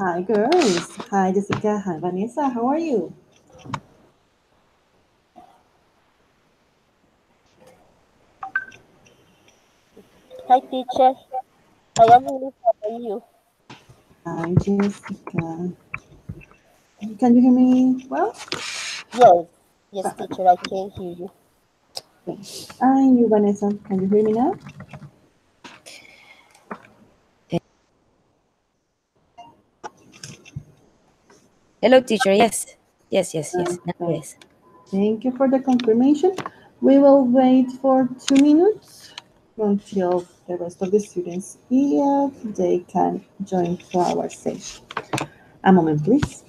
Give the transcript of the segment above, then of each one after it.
Hi, girls. Hi, Jessica. Hi, Vanessa. How are you? Hi, teacher. I am really how are you? Hi, Jessica. Can you hear me well? Yes, yes, Perfect. teacher, I can hear you. Okay. And you, Vanessa. Can you hear me now? Hello, teacher. Yes. Yes. Now, Perfect. yes. Thank you for the confirmation. We will wait for 2 minutes until the rest of the students here they can join to our session. A moment, please.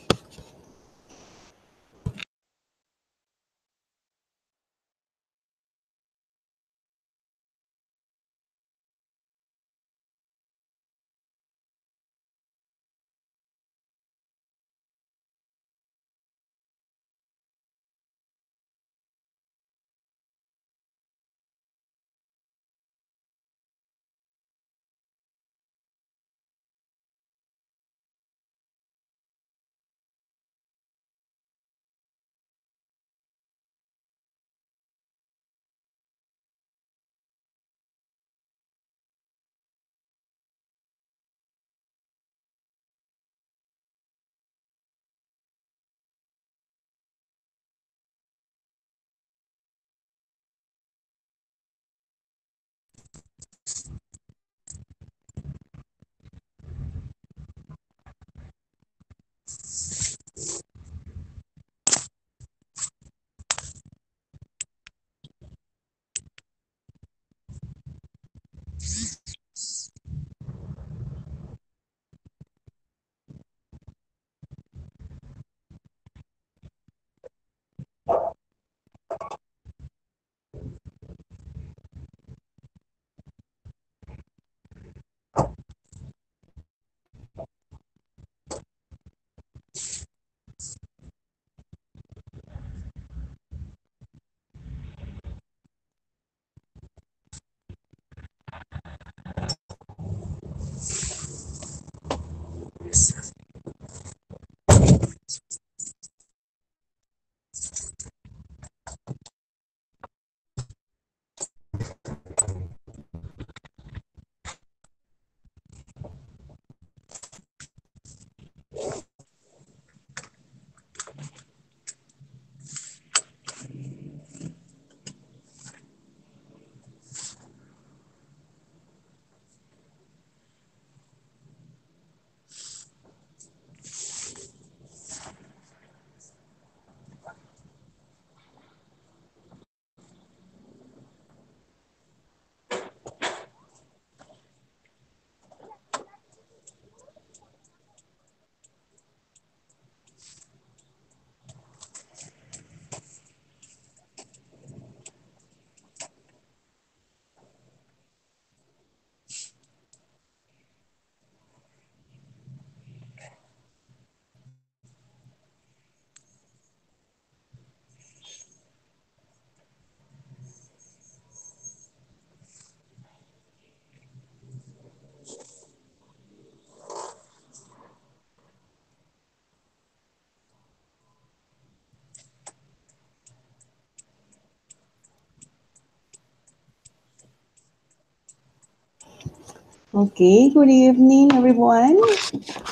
Okay, good evening, everyone.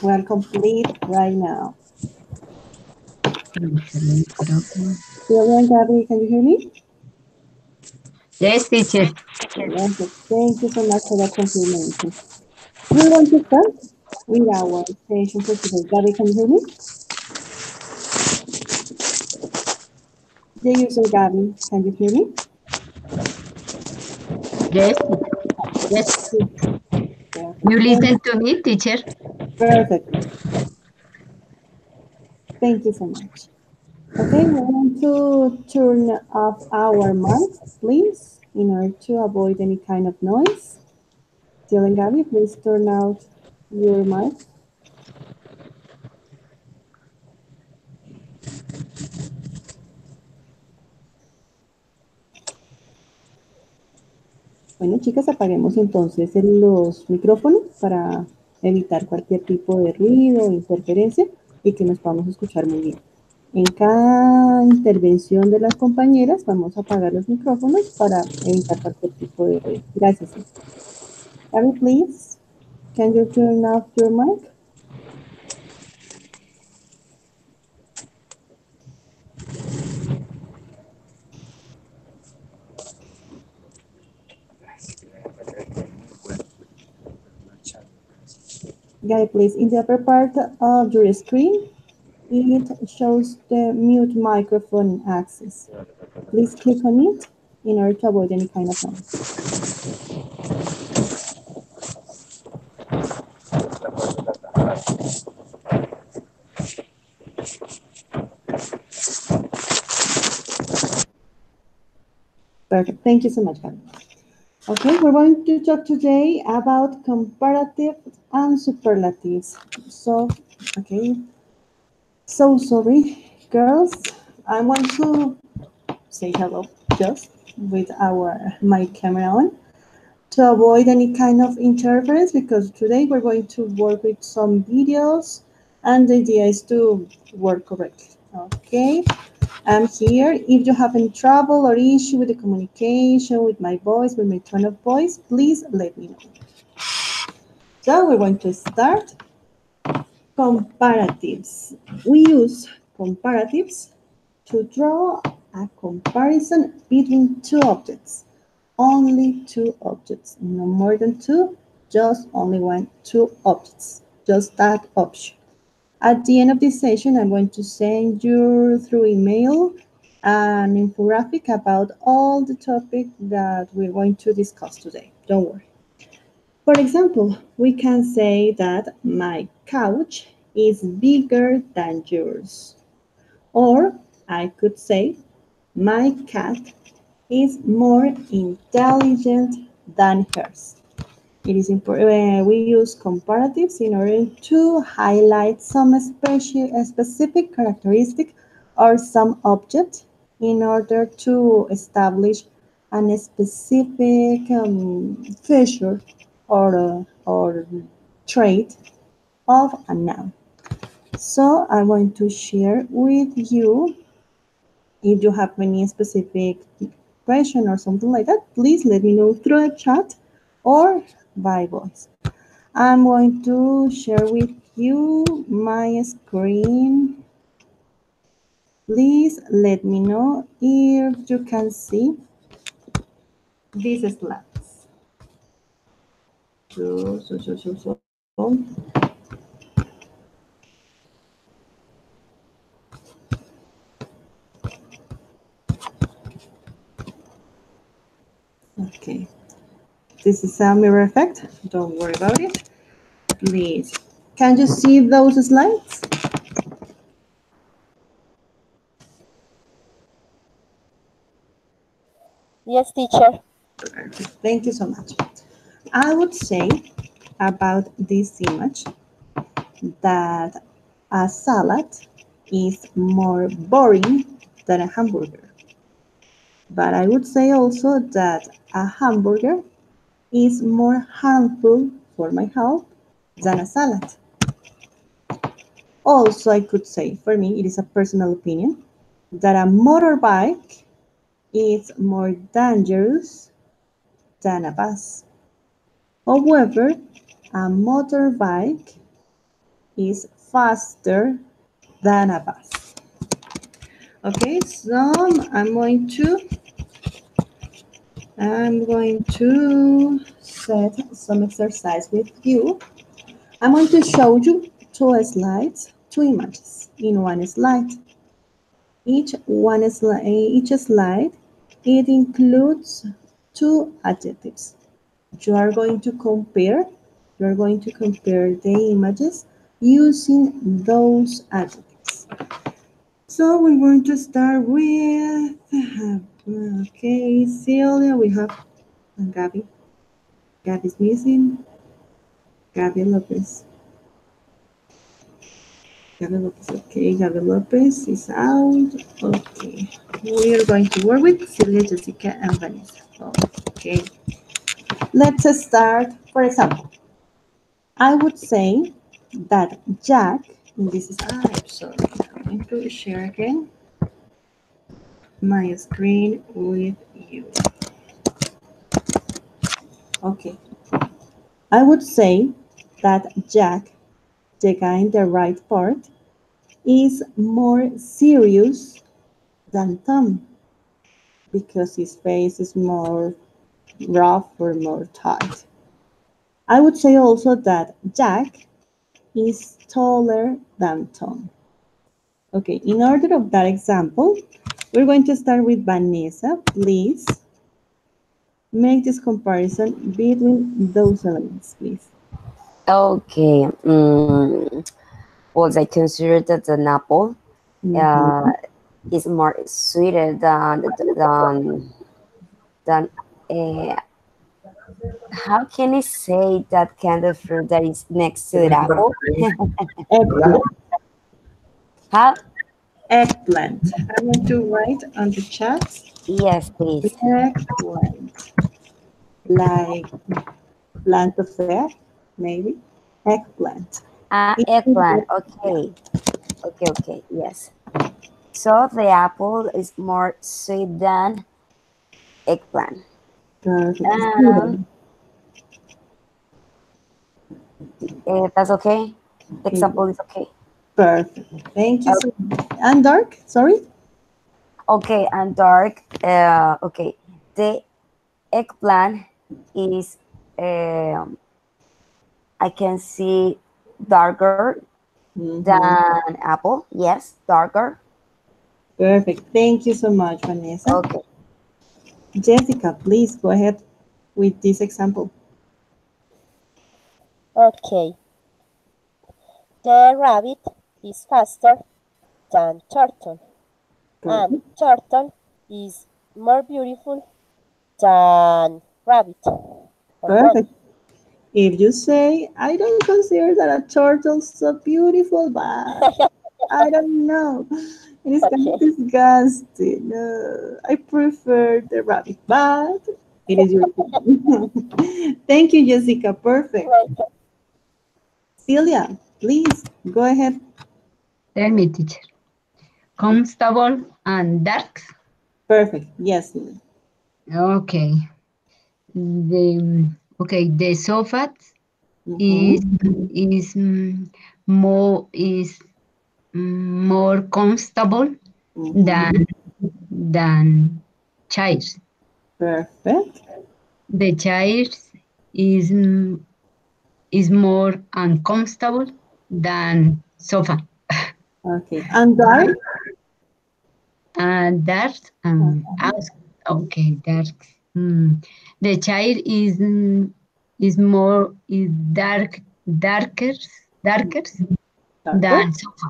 We're complete right now. Sylvia and Gabby, can you hear me? Yes, teacher. Yes, thank you so much for that confirmation. We want to start with our session for today. Gabby, can you hear me? The user Gabby, can you hear me? Yes, yes. Perfect. You listen to me, teacher. Perfectly. Thank you so much. Okay, we want to turn off our mics, please, in order to avoid any kind of noise. Jill and Gabby, please turn out your mic. Bueno, chicas, apaguemos entonces los micrófonos para evitar cualquier tipo de ruido o interferencia y que nos podamos escuchar muy bien. En cada intervención de las compañeras vamos a apagar los micrófonos para evitar cualquier tipo de ruido. Gracias. Abby, please, can you turn off your mic? Guy, please, in the upper part of your screen, it shows the mute microphone access. Please click on it in order to avoid any kind of noise. Perfect. Thank you so much, Gabby. Okay, we're going to talk today about comparatives and superlatives. So, okay, so sorry, girls. I want to say hello just with my camera on to avoid any kind of interference because today we're going to work with some videos and the idea is to work correctly. Okay, I'm here. If you have any trouble or issue with the communication, with my voice, with my tone of voice, please let me know. So we're going to start. Comparatives. We use comparatives to draw a comparison between two objects. Only two objects, no more than two, just only two objects, just that option. At the end of this session, I'm going to send you through email an infographic about all the topic that we're going to discuss today. Don't worry. For example, we can say that my couch is bigger than yours. Or I could say my cat is more intelligent than hers. It is important. We use comparatives in order to highlight some specific characteristic or some object in order to establish a specific feature or trait of a noun. So I want to share with you. If you have any specific question or something like that, please let me know through a chat or by voice. I'm going to share with you my screen. Please let me know if you can see these slides. So. Okay. This is a mirror effect. Don't worry about it. Please. Can you see those slides? Yes, teacher. Perfect. Thank you so much. I would say about this image that a salad is more boring than a hamburger. But I would say also that a hamburger is more harmful for my health than a salad. Also, I could say, for me, it is a personal opinion, that a motorbike is more dangerous than a bus. However, a motorbike is faster than a bus. Okay, so I'm going to set some exercise with you. I'm going to show you two slides, two images in one slide. Each slide, it includes two adjectives. You are going to compare, the images using those adjectives. So we're going to start with, okay, Celia, we have Gabby. Gabby's missing. Gabby Lopez. Gabby Lopez, okay, Gabby Lopez is out. Okay, we are going to work with Celia, Jessica, and Vanessa. Okay, let's start. For example, I would say that Jack, and this is, I'm sorry, I'm going to share again my screen with you. Okay. I would say that Jack, the guy in the right part, is more serious than Tom because his face is more rough or more tight. I would say also that Jack is taller than Tom. Okay, in order of that example, we're going to start with Vanessa. Please make this comparison between those elements, please. Okay. Well, I consider that an apple uh, Mhm. is more sweeter than uh, how can I say that kind of fruit that is next to the apple? Eggplant. How? Eggplant. I'm going to write on the chat Yes, please. eggplant. Like plant of fair, maybe. Eggplant. Eggplant. Yeah, Okay. Okay. Okay. Yes. So the apple is more sweet than eggplant. perfect. And Zero. that's okay. The Okay, example is okay. perfect. Thank you so much. And dark, sorry? Okay. And dark. Okay. The eggplant is. Um, I can see darker Mm-hmm. than apple. Yes, darker. Perfect. Thank you so much, Vanessa. Okay. Jessica, please go ahead with this example. Okay. The rabbit is faster than turtle, and Perfect. turtle is more beautiful than rabbit or bunny. Perfect. If you say, I don't consider that a turtle so beautiful, but I don't know. It is kind of Okay. disgusting. I prefer the rabbit, but it is your opinion. Thank you, Jessica. Perfect. Right. Celia, please go ahead. Tell me, teacher. Constable and dark. Perfect. Yes, Celia. Okay. The sofa is Mm-hmm. more comfortable than Mm-hmm. chairs. Perfect. The chairs is is more uncomfortable than sofa. Okay. And dark? And that ask okay that the child is more is darker darker Darker? than sofa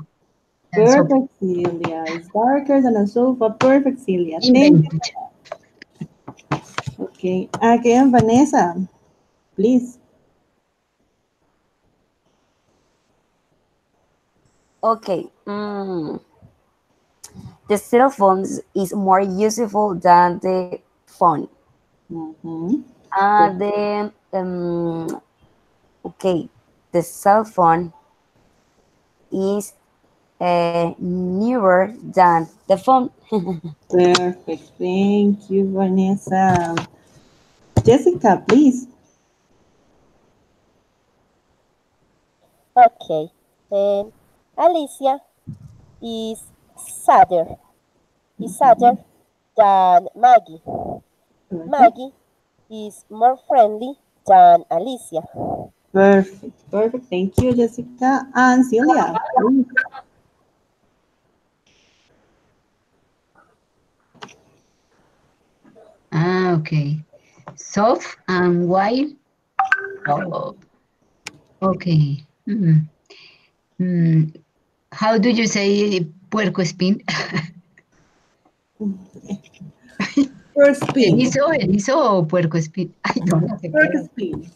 than sofa. Perfect, Celia. It's darker than a sofa. Perfect, Celia. Thank you. Invented. Okay. Again, Vanessa, please. Okay. The cell phone is more useful than the phone. Mm-hmm. The okay, the cell phone is newer than the phone. Perfect. Thank you, Vanessa. Jessica, please. Okay. And Alicia is sadder. Is sadder than Maggie. Perfect. Maggie is more friendly than Alicia. Perfect. Perfect. Thank you, Jessica. And Celia, please. Okay. Soft and white. Oh, okay. Mm, how do you say puerco espín? First spin. Erizo o puerco espín. Ay, yo no sé qué First es. spin.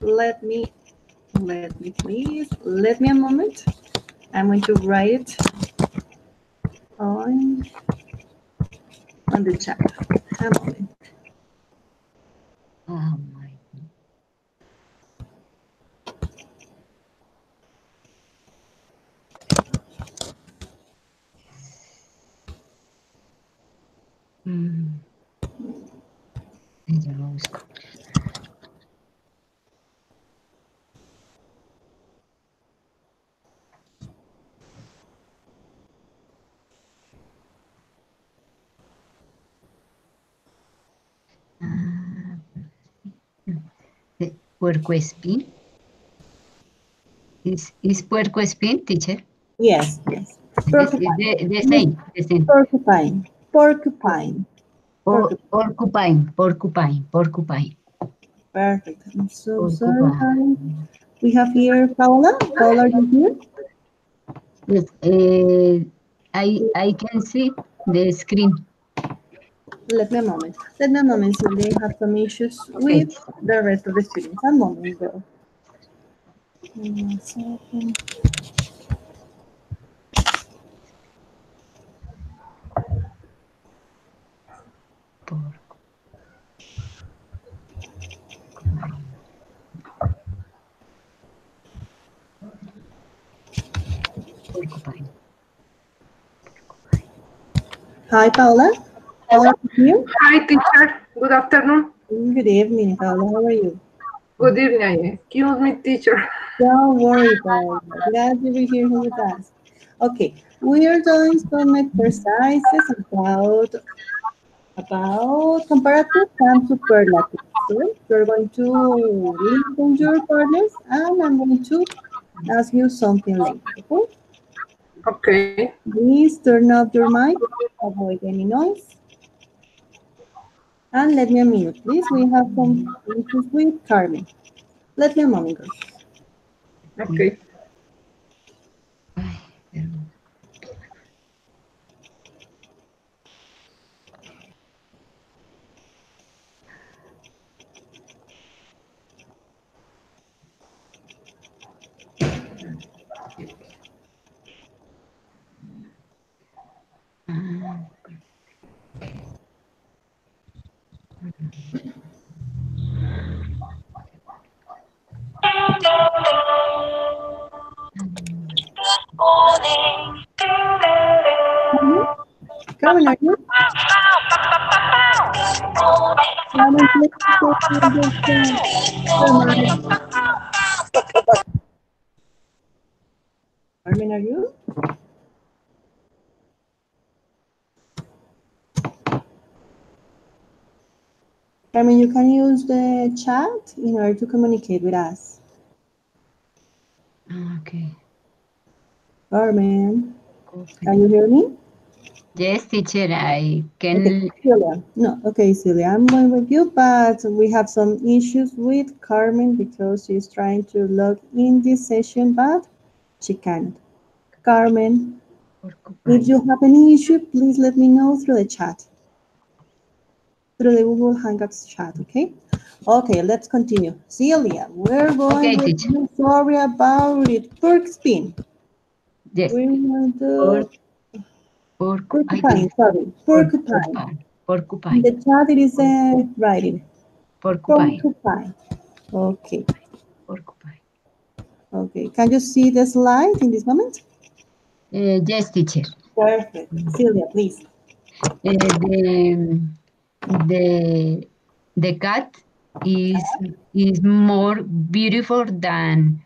Let me, please. Let me a moment. I'm going to write it on, on the chat. A moment. Oh my yo lo busco. Ah, puercoespín. Is puercoespín, teacher? Yes, yes. Is Porcupine. the Yes, same, the same. porcupine. Porcupine. Porcupine. Porcupine, porcupine, porcupine, Perfect. I'm so sorry, honey. porcupine. We have here Paola. Paola, are you here? Yes, I can see the screen. Let me a moment. Let me a moment. So they have some issues Okay. with the rest of the students. A moment, girl. Give me a second. Porcupine. Hi, Paola. Paola, are you here? Hi, teacher. Good afternoon. Good evening, Paola. How are you? Good evening. Excuse me, teacher. Don't worry, Paola. Glad you were here with us. Okay, we are doing some exercises about comparative and superlatives. Okay? You're going to listen to your partners, and I'm going to ask you something later. Okay? Okay. Please turn off your mic, avoid any noise, and let me a minute, please. We have some issues with Carmen. Let me a moment, girl. Okay. Ay, perdón. Ah, Mhm. Carmen, are you? Carmen, please open your mic. Carmen, are you? Carmen, you can use the chat in order to communicate with us. okay. Carmen, can you Open. hear me? Yes, teacher, I Okay, can. Celia. No, okay, Celia, I'm going with you, but we have some issues with Carmen because she's trying to log in this session, but she can't. Carmen, if Porcupine. you have any issue, please let me know through the chat, through the Google Hangouts chat, okay? Okay, let's continue. Celia, we're going Okay, with teacher. the story about it. Pork spin. Yes. We're going Por, to I porcupine, think sorry, porcupine. porcupine. In the Porcupine. chat, it is Porcu- writing Porcupine. porcupine. Okay, Porcupine. okay. Can you see the slide in this moment? Yes, teacher. Perfect. Celia, please. The the cat is more beautiful than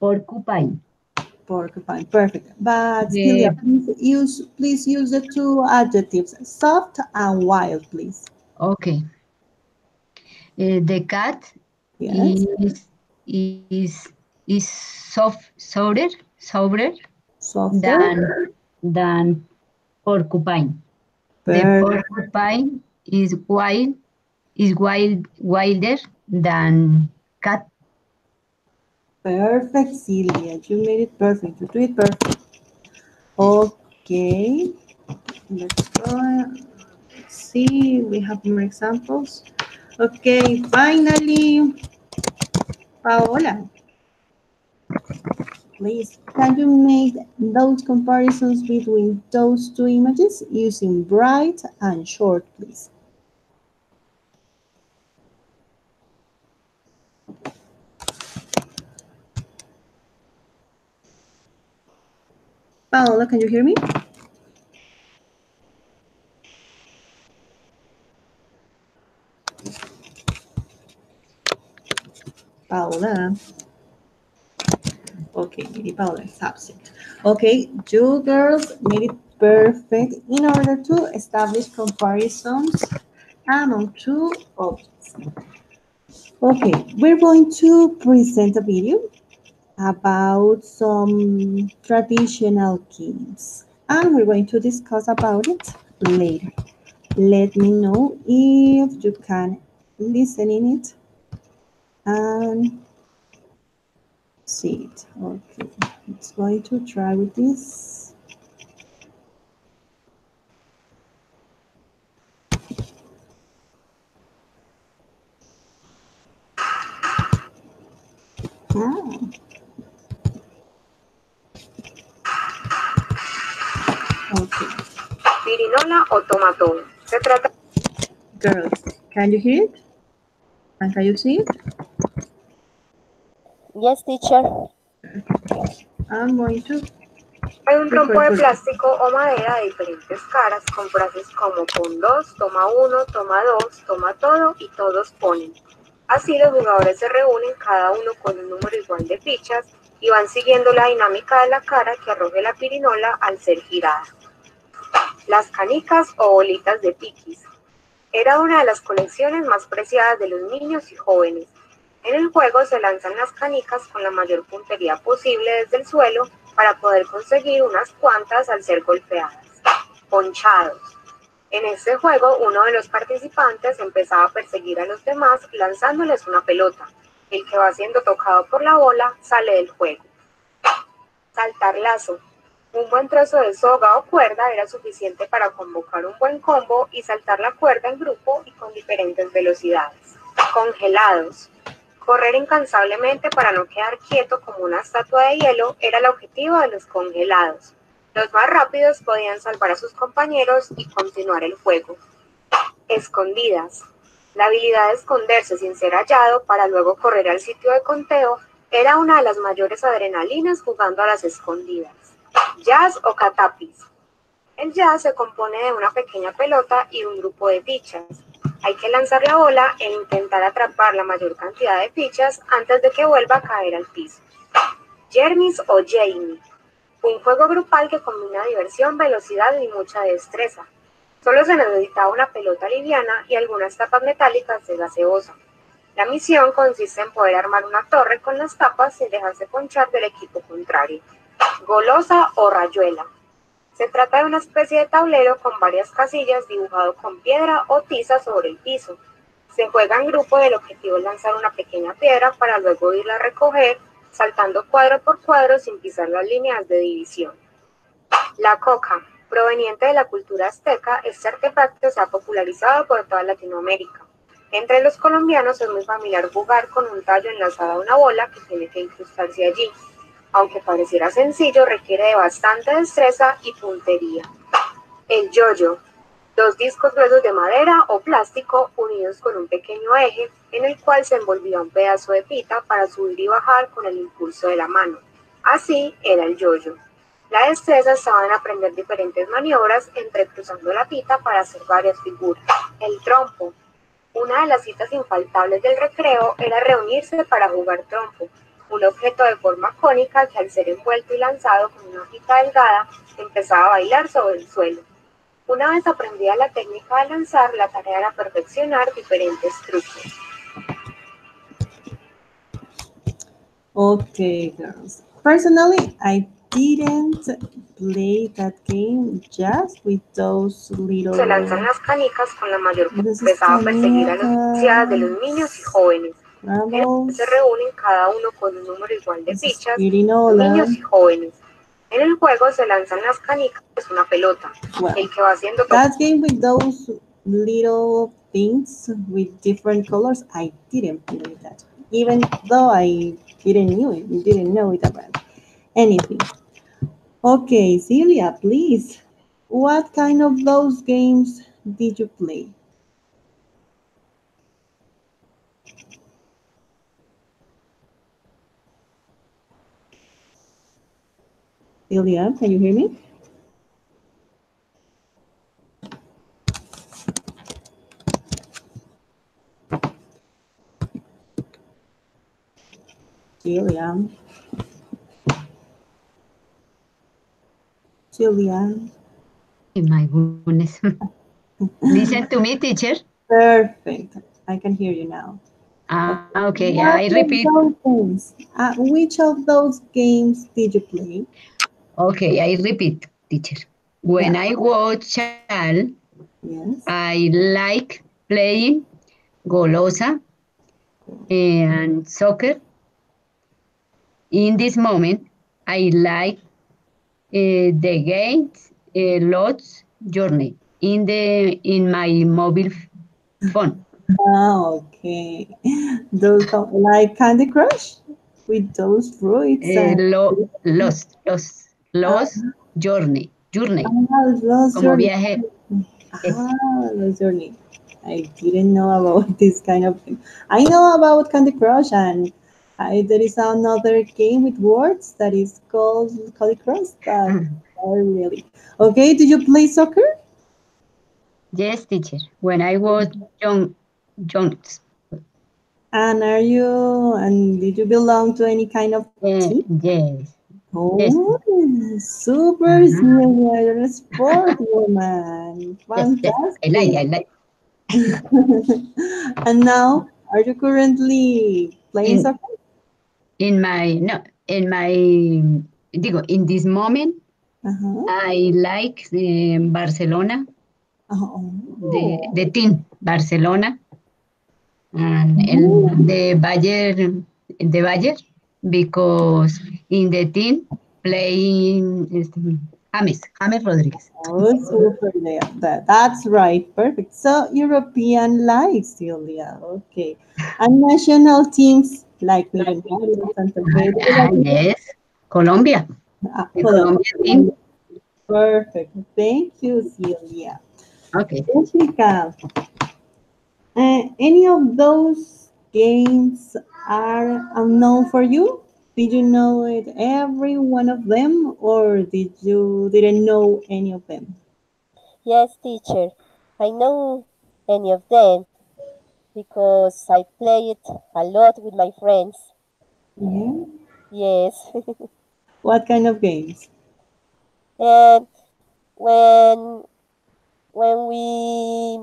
porcupine. Porcupine. Perfect. But Celia, The please use the two adjectives, soft and wild, please. okay. The cat Yes. is is is softer Softer. than porcupine. The Perfect. porcupine is wilder than cat. Perfect, Celia. You made it perfect. You do it perfect. Okay. Let's go. Let's see. We have more examples. Okay. Finally, Paola, please, can you make those comparisons between those two images using bright and short, please? Paola, can you hear me? Paula. Okay, maybe Paula is absent. Okay, you girls made it perfect in order to establish comparisons among two objects. Okay, we're going to present a video about some traditional games and we're going to discuss about it later. Let me know if you can listen in it and see it. Okay, it's going to try with this. Ah, okay. Pirinola o tomatón. Se trata. Girls, can you hear it? And can you see it? Yes, teacher. I'm going to Hay un trompo de record. plástico o madera de diferentes caras con frases como pon dos, toma uno, toma dos, toma todo y todos ponen. Así los jugadores se reúnen cada uno con un número igual de fichas y van siguiendo la dinámica de la cara que arroje la pirinola al ser girada. Las canicas o bolitas de piquis. Era una de las colecciones más preciadas de los niños y jóvenes. En el juego se lanzan las canicas con la mayor puntería posible desde el suelo para poder conseguir unas cuantas al ser golpeadas. Ponchados. En este juego, uno de los participantes empezaba a perseguir a los demás lanzándoles una pelota. El que va siendo tocado por la bola sale del juego. Saltar lazo. Un buen trozo de soga o cuerda era suficiente para convocar un buen combo y saltar la cuerda en grupo y con diferentes velocidades. Congelados. Correr incansablemente para no quedar quieto como una estatua de hielo era el objetivo de los congelados. Los más rápidos podían salvar a sus compañeros y continuar el juego. Escondidas. La habilidad de esconderse sin ser hallado para luego correr al sitio de conteo era una de las mayores adrenalinas jugando a las escondidas. Jazz o catapis. El jazz se compone de una pequeña pelota y un grupo de fichas. Hay que lanzar la bola e intentar atrapar la mayor cantidad de fichas antes de que vuelva a caer al piso. Jermis o Jamie. Un juego grupal que combina diversión, velocidad y mucha destreza. Solo se necesitaba una pelota liviana y algunas tapas metálicas de gaseosa. La misión consiste en poder armar una torre con las tapas sin dejarse ponchar del equipo contrario. Golosa o rayuela. Se trata de una especie de tablero con varias casillas dibujado con piedra o tiza sobre el piso. Se juega en grupo y el objetivo es lanzar una pequeña piedra para luego irla a recoger, saltando cuadro por cuadro sin pisar las líneas de división. La coca. Proveniente de la cultura azteca, este artefacto se ha popularizado por toda Latinoamérica. Entre los colombianos es muy familiar jugar con un tallo enlazado a una bola que tiene que incrustarse allí. Aunque pareciera sencillo, requiere de bastante destreza y puntería. El yo-yo. Dos discos gruesos de madera o plástico unidos con un pequeño eje en el cual se envolvía un pedazo de pita para subir y bajar con el impulso de la mano. Así era el yo-yo. La destreza estaba en aprender diferentes maniobras entrecruzando la pita para hacer varias figuras. El trompo. Una de las citas infaltables del recreo era reunirse para jugar trompo, un objeto de forma cónica que al ser envuelto y lanzado con una pita delgada empezaba a bailar sobre el suelo. Una vez aprendida la técnica de lanzar, la tarea era perfeccionar diferentes trucos. Okay, girls. Personally, I didn't play that game just with those little. Se lanzan las canicas con la mayor This is empezaba a perseguir a las ansiedades de los niños y jóvenes. Se reúnen cada uno con un número igual de fichas, niños y jóvenes. En el juego se lanzan las canicas, es una pelota. Well, el que va haciendo that game with those little things with different colors, I didn't play that. Even though I didn't know it about anything. Okay, Celia, please. What kind of those games did you play? Celia, can you hear me? Julia. Julia. My goodness. Listen to me, teacher. Perfect. I can hear you now. Okay. Okay, I What repeat. of those games? Which of those games did you play? Okay, I repeat, teacher. When Yeah. I was child, Yes. I like playing golosa and soccer. In this moment, I like the games lots journey in my mobile phone. Okay. Those like Candy Crush with those fruits and Los ah, journey, Lost como Journey. viaje. Yes. Lost Journey. I didn't know about this kind of thing. I know about Candy Crush and there is another game with words that is called Candy Crush, but really. Okay, did you play soccer? Yes, teacher. When I was young, And did you belong to any kind of team? yes, yes. Oh, super Uh-huh. senior, you're a sport woman. Yes. I Fantastic. like. And now, are you currently playing In soccer? in my no in my digo in this moment, Uh-huh. I like Barcelona, the Oh. team Barcelona, and Oh. the Bayern because in the team playing James Rodriguez. Oh, super, Leah. That's right. Perfect. So, European like Sylvia. Okay. And national teams like Millonarios, Santa Fe. Do you like Yes, Colombia, the Colombia? Colombia team. Perfect. Thank you, Sylvia. Okay. Jessica, any of those games are unknown for you? Did you know it every one of them, or didn't know any of them? Yes, teacher. I know any of them because I play it a lot with my friends. Yeah. Yes. What kind of games? And when when we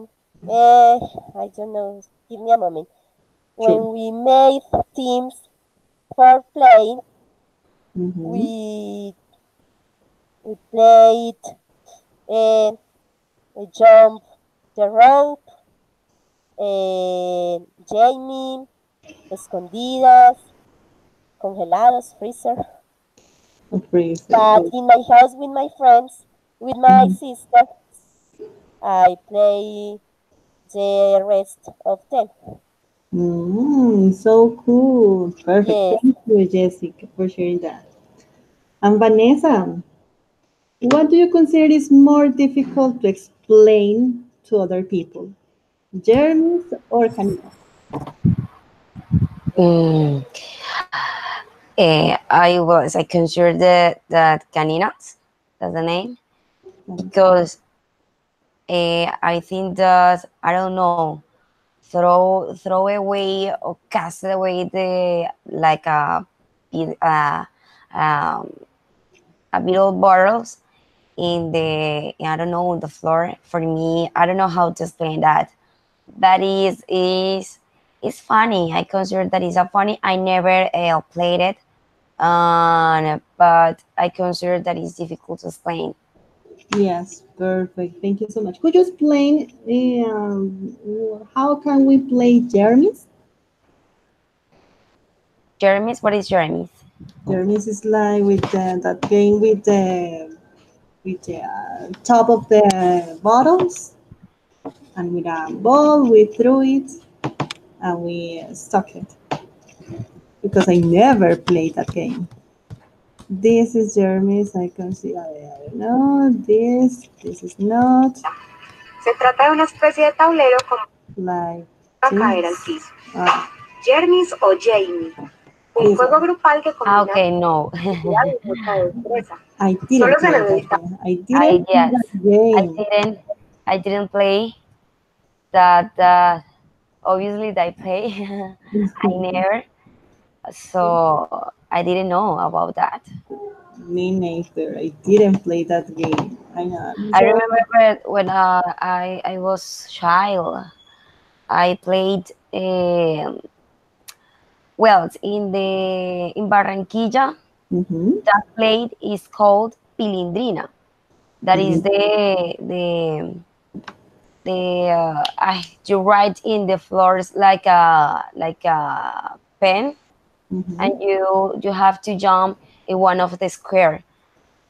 I don't know, give me a moment. Sure. When we made teams for playing, Mm-hmm. we played and we jump the rope, Jamie, escondidas, congelados, freezer. Freezer. But Oh. in my house with my friends, with my sister, I play the rest of them. So cool. Perfect. Yes, Thank you, Jessica, for sharing that. And Vanessa, what do you consider is more difficult to explain to other people? Germs or caninos? Mm, I consider that caninas, that's the name, because I think that I don't know, throw away or cast away the like bit- uh, um, a little bottles in the, I don't know, on the floor. For me, I don't know how to explain that. That is funny. I consider that is a funny. I never played it, but I consider that is difficult to explain. Yes, perfect. Thank you so much. Could you explain how can we play Jeremy's? Jeremy's, what is Jeremy's? Jeremy's is like with that game with the top of the bottles and with a ball we threw it and we stuck it because I never played that game. This is Jeremy's. I can see. I don't know. This is not Se trata de una especie de tablero como like para caer al this. piso. Ah, Jermis o Jamie. Un this juego one. grupal que Ah, combina okay, no. agilidad y mucha destreza. I Solo didn't se play that necesita game. I I didn't play yes, that I game. didn't I didn't play that. Obviously, that I play. I never. So I didn't know about that. Me neither. I didn't play that game. I know. I'm I so remember when I was child, I played well in Barranquilla. mm-hmm. That plate is called pilindrina. That is you write in the floors like a pen, and Mm-hmm. you have to jump in one of the square.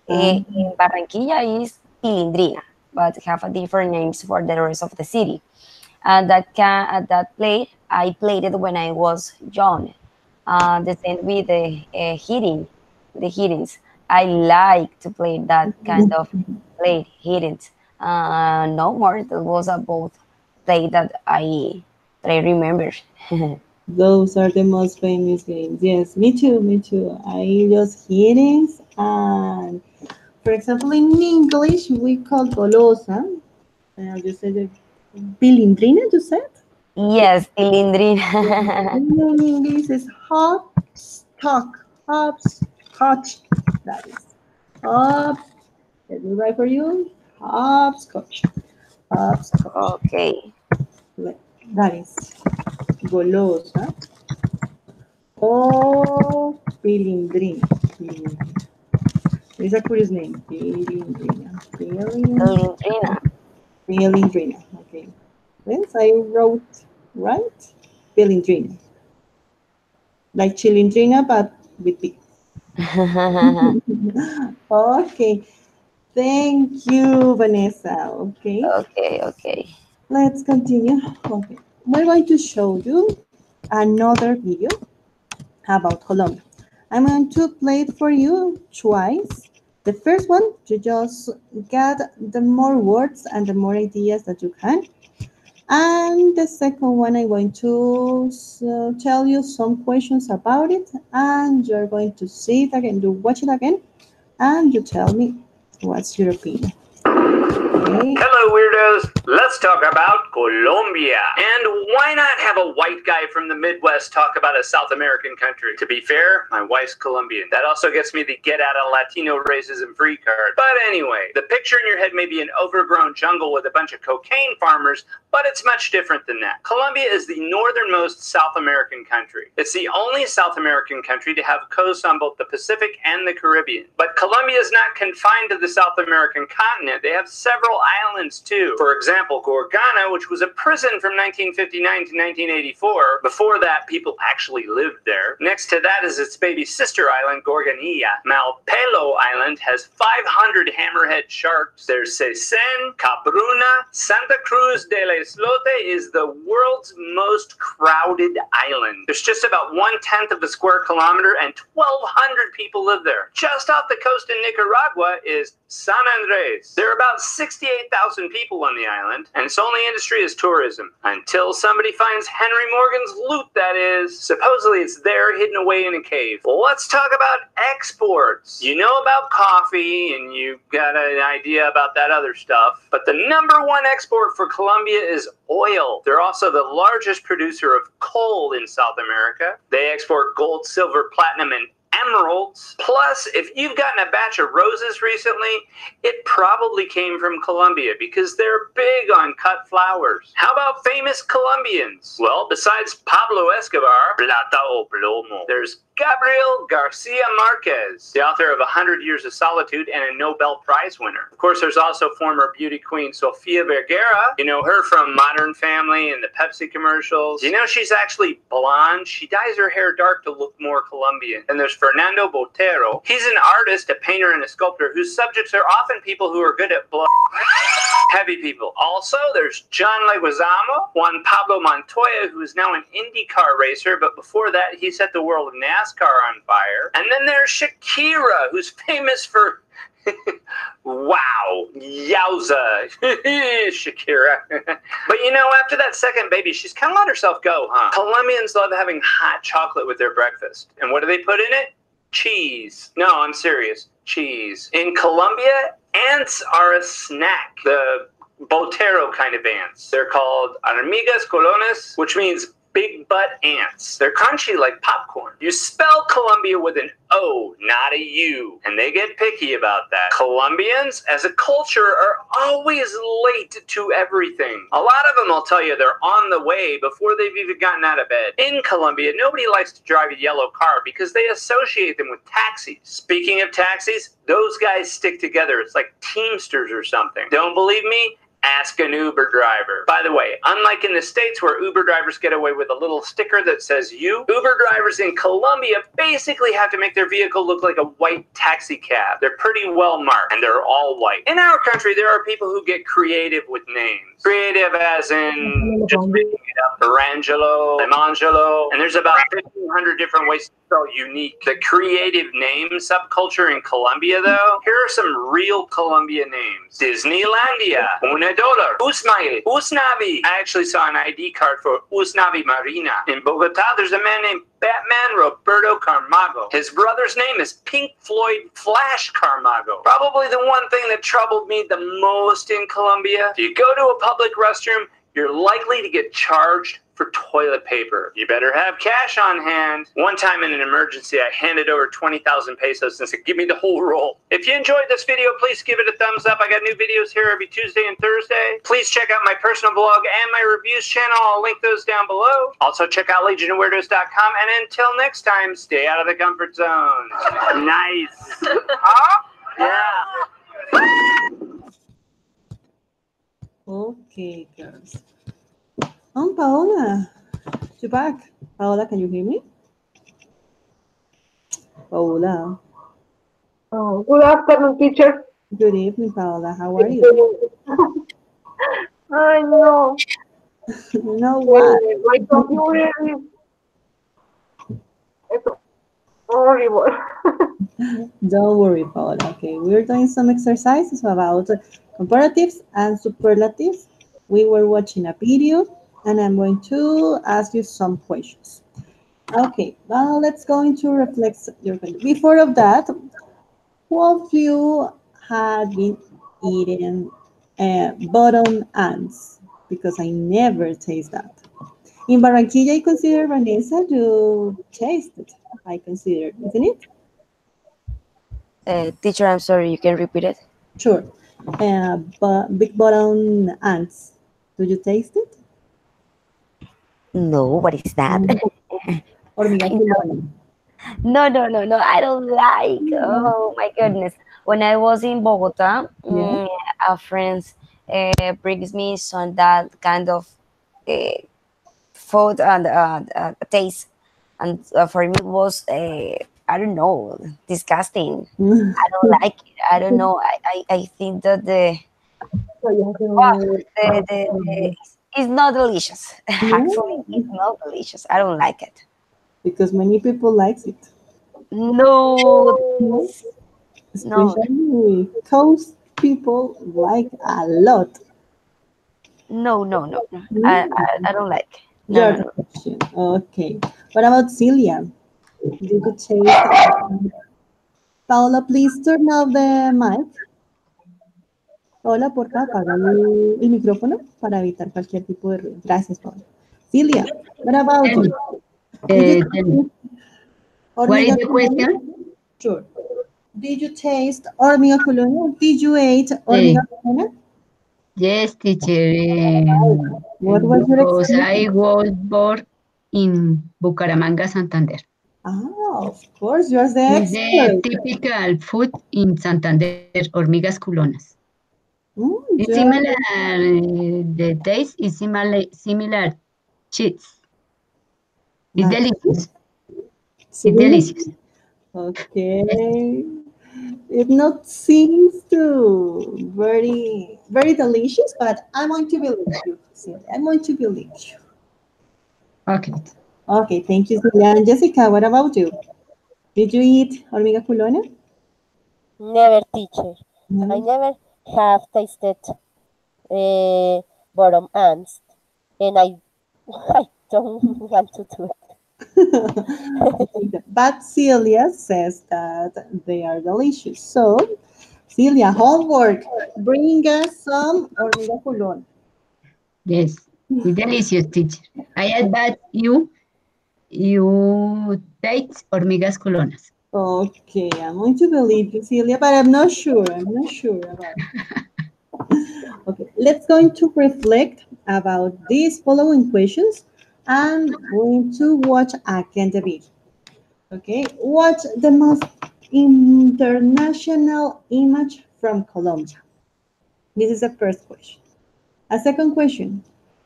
In Barranquilla is pilindrina, but have a different names for the rest of the city. And at that play I played it when I was young. The same with the heatings. I like to play that kind of play heatings. No more. That was a both play that I remember. Those are the most famous games. Yes, me too, me too. I use hearings and, for example, in English we call golosa. You said it, pilindrina, you said? Yes, Yeah. Tilindrina. In English is hopscotch. Hopscotch. That is. Hop. Let me write for you. Hopscotch. Hopscotch. Okay. That is golosa o pilindrina. Pilindrina. It's a curious name. Pilindrina. Tilindrina. Pilindrina. Okay. Yes, I wrote right. Pilindrina. Like chilindrina, but with P. Okay. Thank you, Vanessa. Okay. Okay, okay. Let's continue. Okay. We're going to show you another video about Colombia. I'm going to play it for you twice. The first one, you just get the more words and the more ideas that you can. And the second one, I'm going to tell you some questions about it, and you're going to see it again, you watch it again, and you tell me what's your opinion. Okay. Hello, weirdos. Let's talk about Colombia. And why not have a white guy from the Midwest talk about a South American country? To be fair, my wife's Colombian. That also gets me the get out of Latino racism free card. But anyway, the picture in your head may be an overgrown jungle with a bunch of cocaine farmers, but it's much different than that. Colombia is the northernmost South American country. It's the only South American country to have coasts on both the Pacific and the Caribbean. But Colombia is not confined to the South American continent. They have several islands too. For example, Gorgana, which was a prison from 1959 to 1984. Before that, people actually lived there. Next to that is its baby sister island, Gorgonilla. Malpelo Island has 500 hammerhead sharks. There's Sesen, Cabruna, Santa Cruz del Islote is the world's most crowded island. There's just about 1/10 of a square kilometer and 1,200 people live there. Just off the coast in Nicaragua is San Andres. There are about 68,000 people on the island, and its only industry is tourism. Until somebody finds Henry Morgan's loot, that is. Supposedly it's there hidden away in a cave. Well, let's talk about exports. You know about coffee, and you got an idea about that other stuff, but the number one export for Colombia is oil. They're also the largest producer of coal in South America. They export gold, silver, platinum, and emeralds. Plus, if you've gotten a batch of roses recently, it probably came from Colombia because they're big on cut flowers. How about famous Colombians? Well, besides Pablo Escobar, Plata o Plomo, there's Gabriel Garcia Marquez, the author of 100 Years of Solitude and a Nobel Prize winner. Of course, there's also former beauty queen Sofia Vergara. You know her from Modern Family and the Pepsi commercials. You know she's actually blonde. She dyes her hair dark to look more Colombian. And there's Fernando Botero. He's an artist, a painter, and a sculptor whose subjects are often people who are good at blood. Heavy people. Also, there's John Leguizamo, Juan Pablo Montoya, who is now an IndyCar racer, but before that, he set the world of NASCAR on fire. And then there's Shakira, who's famous for wow, yowza, Shakira. But you know, after that second baby, she's kind of let herself go, huh? Colombians love having hot chocolate with their breakfast. And what do they put in it? Cheese. No, I'm serious. Cheese. In Colombia, ants are a snack. The Botero kind of ants. They're called hormigas colones, which means big butt ants. They're crunchy like popcorn. You spell Colombia with an O, not a U, and they get picky about that. Colombians, as a culture, are always late to everything. A lot of them will tell you they're on the way before they've even gotten out of bed. In Colombia, nobody likes to drive a yellow car because they associate them with taxis. Speaking of taxis, those guys stick together. It's like Teamsters or something. Don't believe me? Ask an Uber driver. By the way, unlike in the States where Uber drivers get away with a little sticker that says you, Uber drivers in Colombia basically have to make their vehicle look like a white taxi cab. They're pretty well marked, and they're all white. In our country, there are people who get creative with names. Creative as in just making it up. Arangelo, Limangelo, and there's about 1,500 different ways to spell unique. The creative name subculture in Colombia, though, here are some real Colombia names. Disneylandia, $1, Usmail, Usnavi. I actually saw an ID card for Usnavi Marina. In Bogota, there's a man named Batman Roberto Carmago. His brother's name is Pink Floyd Flash Carmago. Probably the one thing that troubled me the most in Colombia. If you go to a public restroom, you're likely to get charged for toilet paper. You better have cash on hand. One time in an emergency, I handed over 20,000 pesos and said, give me the whole roll. If you enjoyed this video, please give it a thumbs up. I got new videos here every Tuesday and Thursday. Please check out my personal blog and my reviews channel. I'll link those down below. Also check out legionofweirdos.com. And until next time, stay out of the comfort zone. Nice. Huh? Yeah. Okay, girls. Paola, you're back. Paola, can you hear me? Paola. Oh, good afternoon, teacher. Good evening, Paola. How are you? I know. You know what? My computer is horrible. Don't worry, Paola. Okay, we're doing some exercises about comparatives and superlatives. We were watching a video, and I'm going to ask you some questions. Okay, now let's go into reflex your question. Before of that, who of you had been eating bottom ants? Because I never taste that. In Barranquilla, I consider, Vanessa, you tasted. I consider, isn't it? Teacher, I'm sorry, you can repeat it? Sure. But big bottom ants. Do you taste it? No, what is that? Hormiga culona. No, I don't like. Oh my goodness. When I was in Bogota, Yeah. a friend brings me some that kind of uh, food and taste, and for me it was I don't know, disgusting. I don't like it. I don't know. I think that it's not delicious. Actually, it's not delicious. I don't like it. Because many people likes it. No, No? no, Especially coast people like a lot. no. I don't like. Your No. question. Okay. What about Celia? Did you taste? Paola, please turn off the mic. Paola, porfa, apaga el micrófono para evitar cualquier tipo de ruido. Gracias, Paola. Celia, what about you? Did Tell you me, what is hormiga the culona? question? Sure. Did you taste hormiga culona? Did you eat Eh, hormiga culona? yes, teacher. What was your Because I experience? was born in Bucaramanga, Santander. Ah, of course, you're the It's the expert. typical food in Santander, hormigas culonas. It's You're similar, the taste is similar cheese. It's not delicious. It's similar. delicious. Okay. It not seems to very delicious, but I'm going to believe you, Celia. I'm going to believe you. Okay. Okay, thank you, Celia. And Jessica, what about you? Did you eat hormiga culona? Never, teacher. I No. never have tasted bottom ants, and I don't want to do it. But Celia says that they are delicious. So, Celia, homework. Bring us some hormiga culona. Yes. It's delicious, teacher. I advise you taste hormigas culonas. Okay, I'm going to believe you, Celia, but I'm not sure. I'm not sure about it. Okay, let's going to reflect about these following questions and going to watch again the video. Okay, what's the most international image from Colombia? This is the first question. A second question,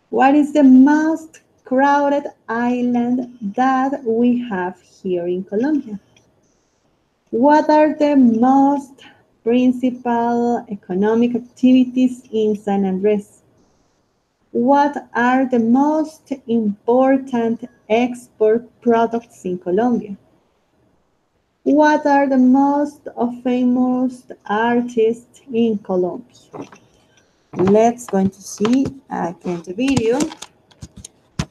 what is the most crowded island that we have here in Colombia? What are the most principal economic activities in San Andres? What are the most important export products in Colombia? What are the most famous artists in Colombia? Let's going to see again the video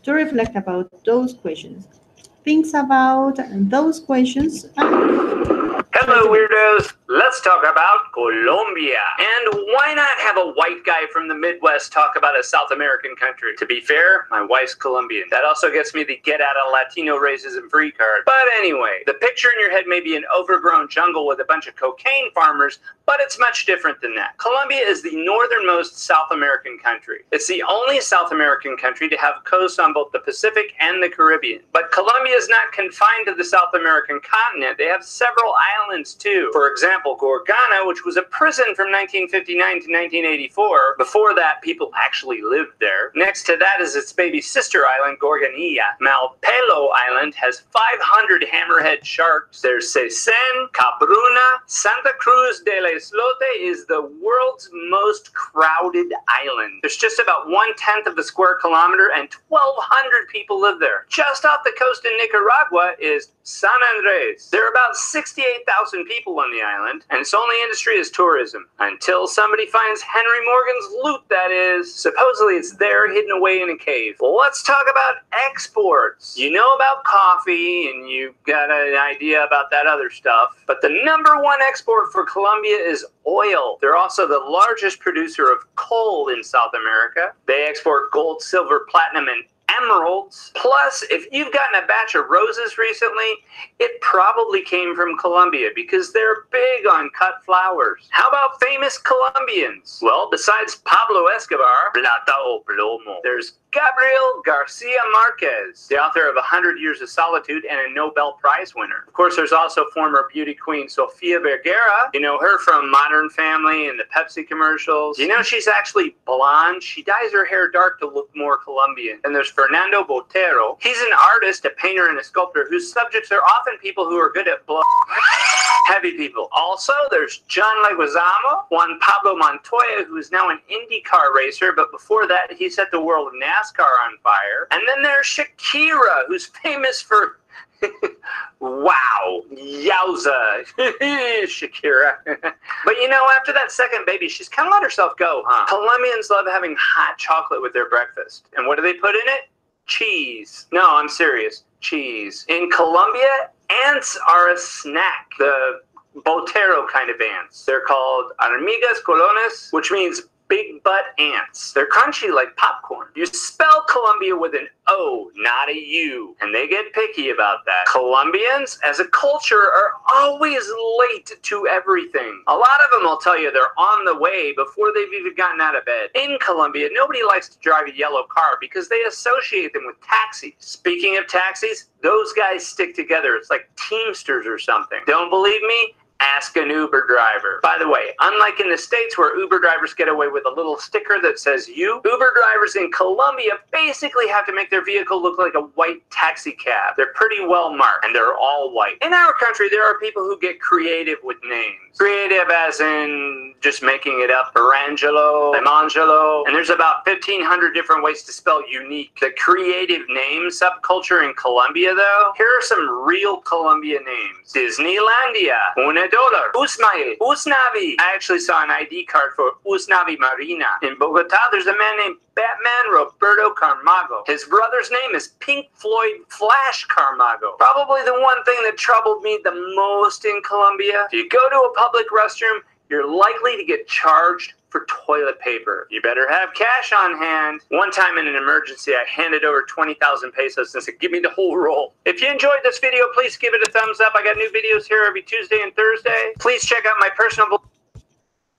to reflect about those questions. Think about those questions and Hello, weirdos. Let's talk about Colombia. And why not have a white guy from the Midwest talk about a South American country? To be fair, my wife's Colombian. That also gets me the get out of Latino racism free card. But anyway, the picture in your head may be an overgrown jungle with a bunch of cocaine farmers, but it's much different than that. Colombia is the northernmost South American country. It's the only South American country to have coasts on both the Pacific and the Caribbean. But Colombia is not confined to the South American continent. They have several islands too. For example, Gorgana, which was a prison from 1959 to 1984. Before that, people actually lived there. Next to that is its baby sister island, Gorgonilla. Malpelo Island has 500 hammerhead sharks. There's Sesen, Cabruna, Santa Cruz del Islote is the world's most crowded island. There's just about 1/10 of the square kilometer and 1,200 people live there. Just off the coast in Nicaragua is San Andres. There are about 68,000 people on the island, and its only industry is tourism. Until somebody finds Henry Morgan's loot, that is. Supposedly it's there hidden away in a cave. Well, let's talk about exports. You know about coffee, and you've got an idea about that other stuff, but the #1 export for Colombia is oil. They're also the largest producer of coal in South America. They export gold, silver, platinum, and emeralds. Plus, if you've gotten a batch of roses recently, it probably came from Colombia because they're big on cut flowers. How about famous Colombians? Well, besides Pablo Escobar, Plata o Plomo, there's Gabriel Garcia Marquez, the author of 100 Years of Solitude and a Nobel Prize winner. Of course, there's also former beauty queen Sofia Vergara. You know her from Modern Family and the Pepsi commercials. You know she's actually blonde. She dyes her hair dark to look more Colombian. And there's Fernando Botero. He's an artist, a painter, and a sculptor whose subjects are often people who are good at blood. Heavy people. Also, there's John Leguizamo, Juan Pablo Montoya, who is now an IndyCar racer, but before that, he set the world of NASCAR on fire. And then there's Shakira, who's famous for wow, yowza, Shakira. But you know, after that second baby, she's kind of let herself go, huh? Colombians love having hot chocolate with their breakfast. And what do they put in it? Cheese. No, I'm serious. Cheese. In Colombia, ants are a snack. The Botero kind of ants. They're called hormigas culones, which means big butt ants. They're crunchy like popcorn. You spell Colombia with an O, not a U, and they get picky about that. Colombians, as a culture, are always late to everything. A lot of them will tell you they're on the way before they've even gotten out of bed. In Colombia, nobody likes to drive a yellow car because they associate them with taxis. Speaking of taxis, those guys stick together. It's like Teamsters or something. Don't believe me? Ask an Uber driver. By the way, unlike in the States where Uber drivers get away with a little sticker that says you, Uber drivers in Colombia basically have to make their vehicle look like a white taxi cab. They're pretty well marked, and they're all white. In our country, there are people who get creative with names. Creative as in just making it up. Arangelo, Lemangelo, and there's about 1,500 different ways to spell unique. The creative name subculture in Colombia, though, here are some real Colombia names. Disneylandia, $1, Usmail, Usnavi. I actually saw an ID card for Usnavi Marina. In Bogota, there's a man named Batman Roberto Carmago. His brother's name is Pink Floyd Flash Carmago. Probably the one thing that troubled me the most in Colombia. If you go to a public restroom, you're likely to get charged for toilet paper. You better have cash on hand. One time in an emergency, I handed over 20,000 pesos and said, give me the whole roll. If you enjoyed this video, please give it a thumbs up. I got new videos here every Tuesday and Thursday. Please check out my personal...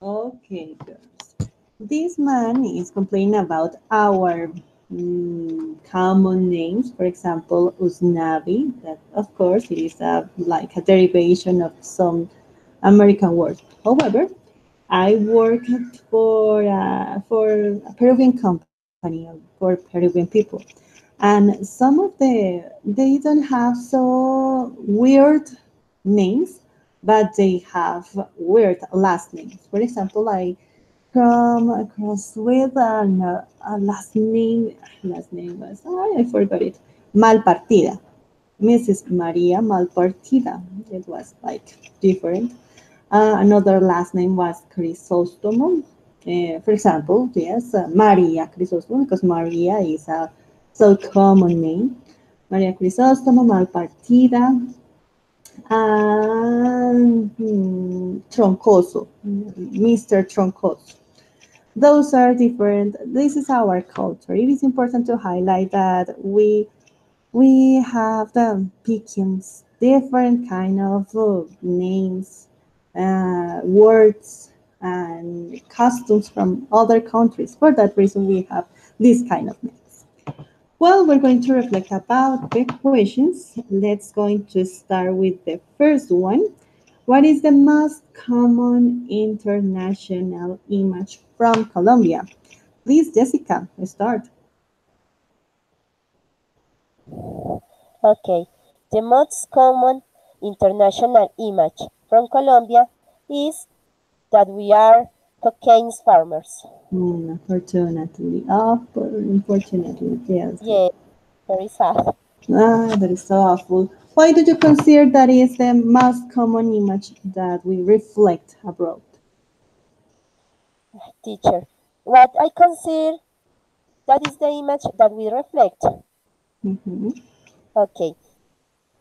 Okay, girls. This man is complaining about our common names. For example, Usnavi. That, of course, it is like a derivation of some American word. However, I worked for a Peruvian company for Peruvian people, and some of they don't have so weird names, but they have weird last names. For example, I come across with a last name. Last name was I forgot it. Malpartida. Mrs. Maria Malpartida. It was like different. Another last name was Crisostomo. For example, yes, Maria Crisostomo, because Maria is a so common name. Maria Crisostomo, Malpartida, and Troncoso, Mr. Troncoso. Those are different. This is our culture. It is important to highlight that we have the pickings, different kind of names, words, and customs from other countries. For that reason, we have this kind of names. Well, we're going to reflect about the questions. Let's going to start with the first one. What is the most common international image from Colombia? Please, Jessica, start. Okay. The most common international image from Colombia is that we are cocaine farmers. Unfortunately. Oh, unfortunately, yes. Yeah, very sad. Ah, that is so awful. Why do you consider that is the most common image that we reflect abroad? Teacher. What I consider that is the image that we reflect. Mhm. Okay.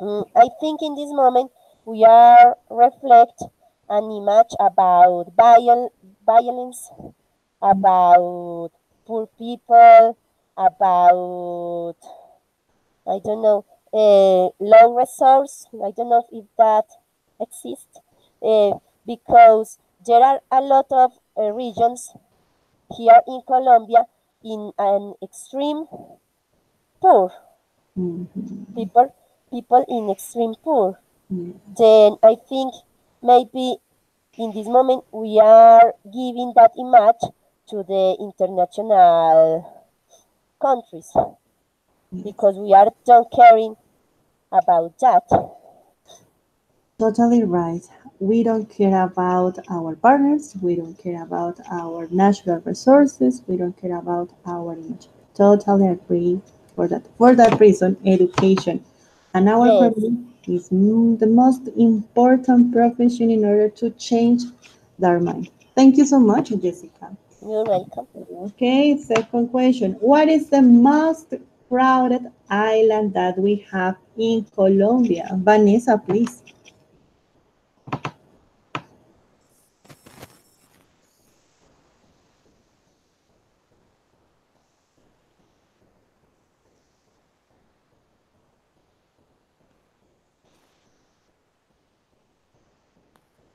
I think in this moment we are reflect an image about violence, about poor people, about I don't know low resource. I don't know if that exists because there are a lot of regions here in Colombia in an extreme poor Mhm. people in extreme poor. Yeah. Then I think maybe in this moment we are giving that image to the international countries Yes. because we are don't caring about that. Totally right. We don't care about our partners. We don't care about our natural resources. We don't care about our image. Totally agree for that. For that reason, education and our Yes, family is the most important profession in order to change their mind. Thank you so much, Jessica. you're welcome. Okay, second question. What is the most crowded island that we have in Colombia? Vanessa, please.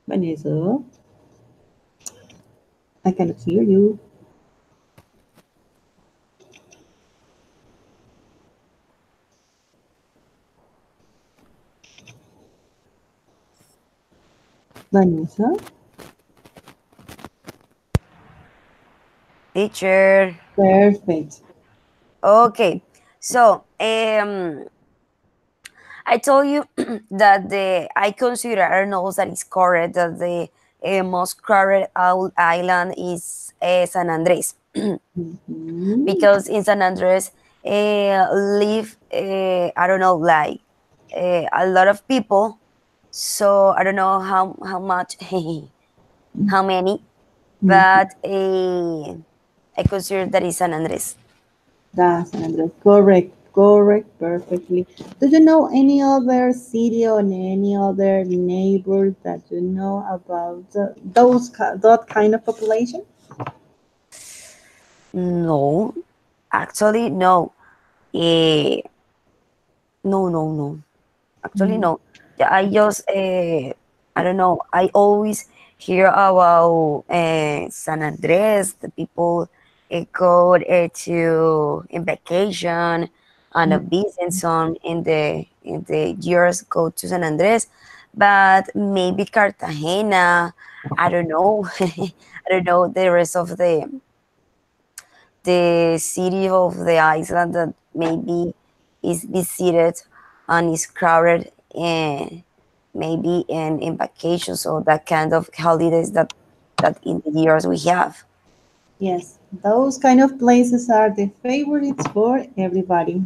Vanessa, I cannot hear you. Vanessa, Teacher. perfect. Okay. So, I told you that I consider, I don't know if that is correct, that the most crowded island is San Andres. Mhm. Because in San Andres live, I don't know, like a lot of people. So I don't know how much, how many, Mhm. but I consider that is San Andres. That's Andres. Correct, correct, perfectly. Do you know any other city or any other neighbor that you know about that kind of population? No, actually, no. Eh, no, no, no. Actually, Mm. no. Yeah, I just, I don't know. I always hear about San Andres. The people go to in vacation on a beach and some in the years go to San Andres, but maybe Cartagena. I don't know. I don't know the rest of the city of the island that maybe is visited and is crowded and maybe in vacations or that kind of holidays that in the years we have. Yes, those kind of places are the favorites for everybody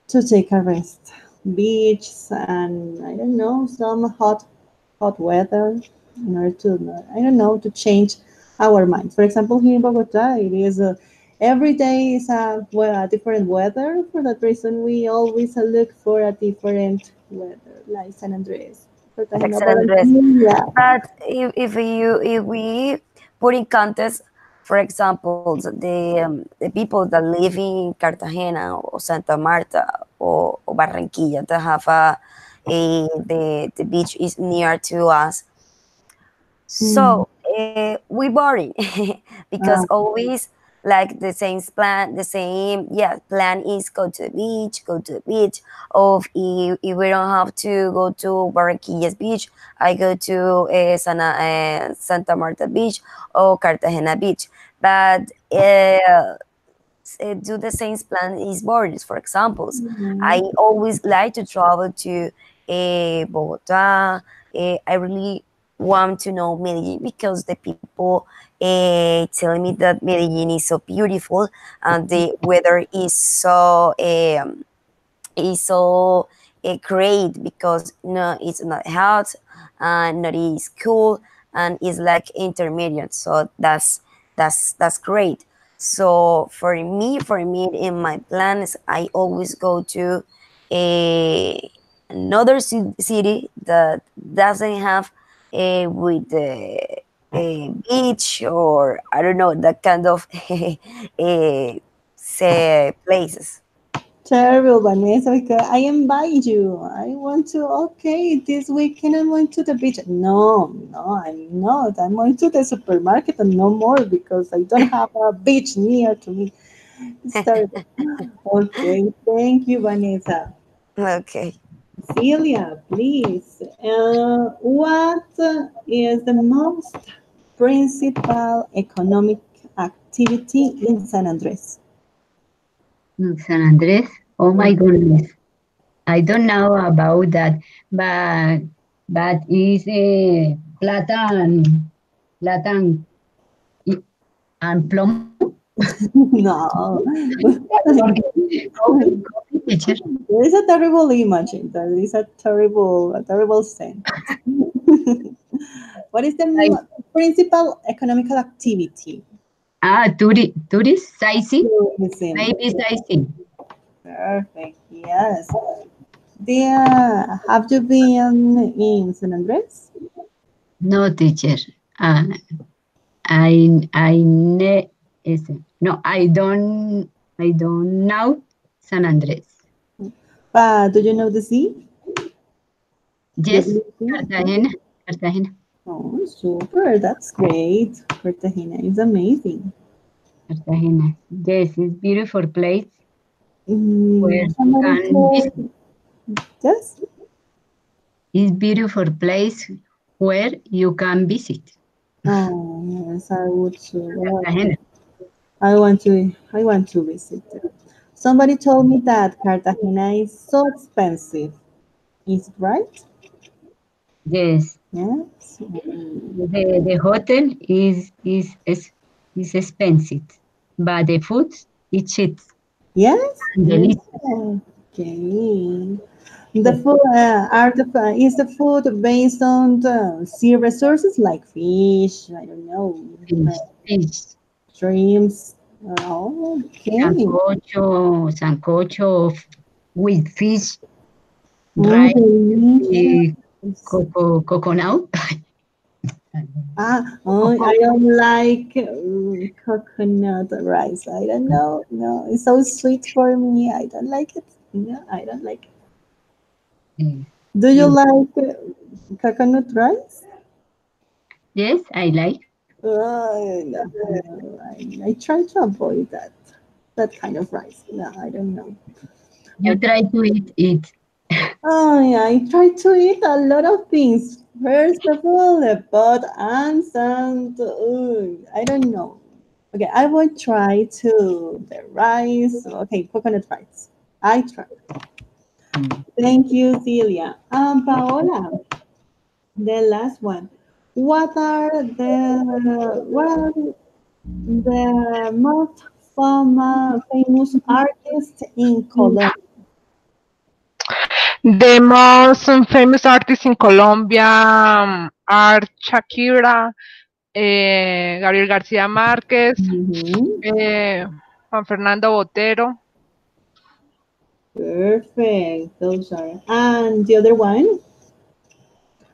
to take a rest. Beaches and I don't know, some hot weather in order to, I don't know, to change our minds. For example, here in Bogota, it is every day is a different weather. For that reason, we always look for a different weather, like San Andres, Cartagena, Excellent dress. Barranquilla. But if we put in context, for example, the people that live in Cartagena or Santa Marta or Barranquilla that have the beach is near to us. Mm. So we boring because Ah, always like the same plan, the same yeah plan is go to the beach. Or if we don't have to go to Barranquilla's beach, I go to Santa Marta beach or Cartagena beach. But do the same plan is borders. For examples, I mhm. always like to travel to Bogota. I really want to know Medellin because the people tell me that Medellin is so beautiful and the weather is so great because no, it's not hot and not is cool and it's like intermediate. So that's great. So for me in my plans, I always go to a another city that doesn't have a with the a beach or I don't know that kind of say places. Terrible, Vanessa, because I invite you. I want to, okay, this weekend I'm going to the beach. No, no, I'm not. I'm going to the supermarket and no more because I don't have a beach near to me. It's terrible. Okay, thank you, Vanessa. Okay. Celia, please. What is the most principal economic activity in San Andres? San Andres. Oh my goodness. I don't know about that, but is plata and y- and plomo. No. Copy, teacher. There is a terrible image. There is a terrible sentence. What is the Like, principal economical activity? tourist sightseeing. Tourism. Maybe sightseeing. Perfect. Yes. Have you been in San Andres? No, teacher. Uh, I no, I don't know San Andres. Do you know the sea? The Yes, blue sea? Cartagena, Cartagena, Oh, super. That's great. Cartagena is amazing. Cartagena. Yes, it's beautiful place where you Somebody can told, visit. yes? It's beautiful place where you can visit. Oh, yes, I would too. Cartagena. I want to visit there. Somebody told me that Cartagena is so expensive. Is it right? Yes, Yes. the hotel is expensive, but the food is cheap Yes. and delicious. Okay. The food is the food based on the sea resources like fish, I don't know, uh, Fish, shrimps. Oh, okay. sancocho with fish, Oh, rice, delicious. coconut. I don't like coconut rice. I don't know. No, it's so sweet for me. I don't like it. No, I don't like it. Yes. Do you Yes. like coconut rice? Yes, I like. No, no, I try to avoid that kind of rice. No, I don't know. You try to eat it. Oh yeah, I try to eat a lot of things. First of all, the pot ants and I don't know. Okay, I will try to the rice. Okay, coconut rice. I try. Mm. Thank you, Celia. Paola, the last one. What are the most famous artists in Colombia? The most famous artists in Colombia are Shakira, Gabriel García Márquez, Mm-hmm. eh, Juan Fernando Botero. Perfect. Those are. And the other one,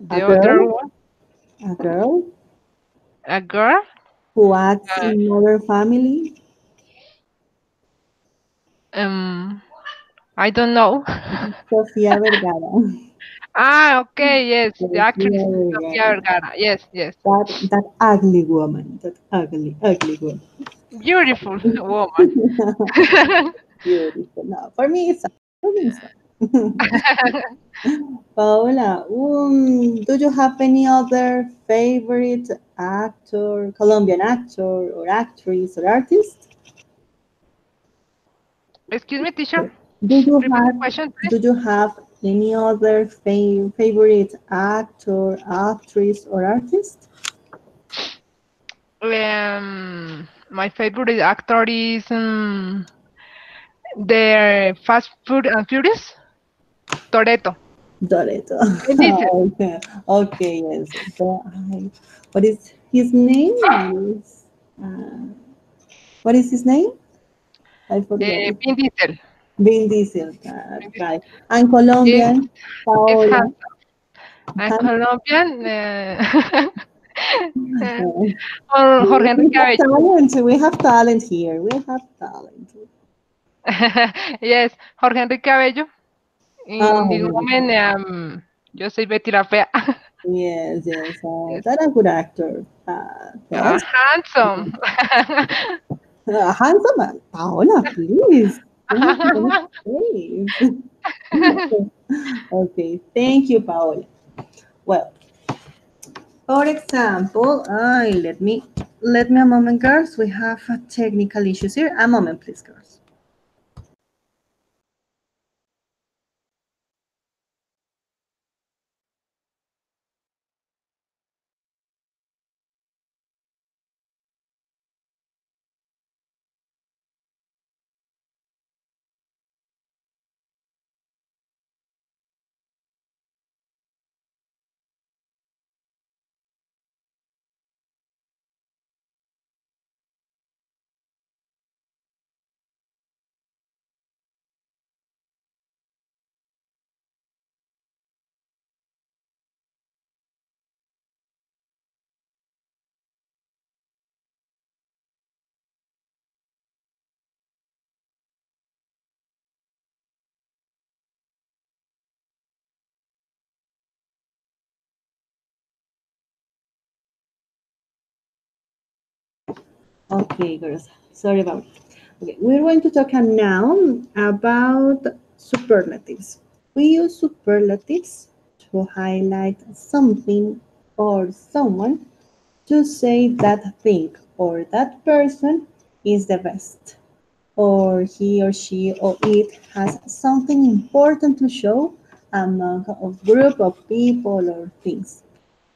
a The other girl, one, a girl a girl. who acts Uh, in Modern Family, um, I don't know. Sofia Vergara. Okay, yes, the Sofia actress Sofia Vergara. Vergara. Yes, yes, That ugly woman. That ugly woman. beautiful woman. Beautiful. No, for me it's for me it's fine. Paola, do you have any other favorite actor, Colombian actor or actress or artist? Excuse me, teacher. Do you Repeat the have question, do you have any other favorite actor, actress, or artist? please. My favorite actor is the Fast Food and Furious, Toretto. Doreto. Vin Diesel. Okay, okay, yes. What is his name? Uh, what is his name? I forgot it. Vin Diesel. Vin Diesel. Vin Diesel. Right. And Is Colombian, is Paola. handsome. And Colombian, Uh, Jorge we Enrique have Abello. talent. We have talent here. We have talent. Yes, Jorge Enrique Abello. In this Oh, moment, yo soy Betty la Fea. yes, yes. Yes. That's a good actor. Yes. Handsome. Handsome man. Paola, please. Don't make me face. Okay, thank you, Paola. Well, for example, let me a moment, girls. We have technical issues here. A moment, please, girls. Okay, girls. Sorry about it. Okay, we're going to talk now about superlatives. We use superlatives to highlight something or someone to say that thing or that person is the best, or he or she or it has something important to show among a group of people or things.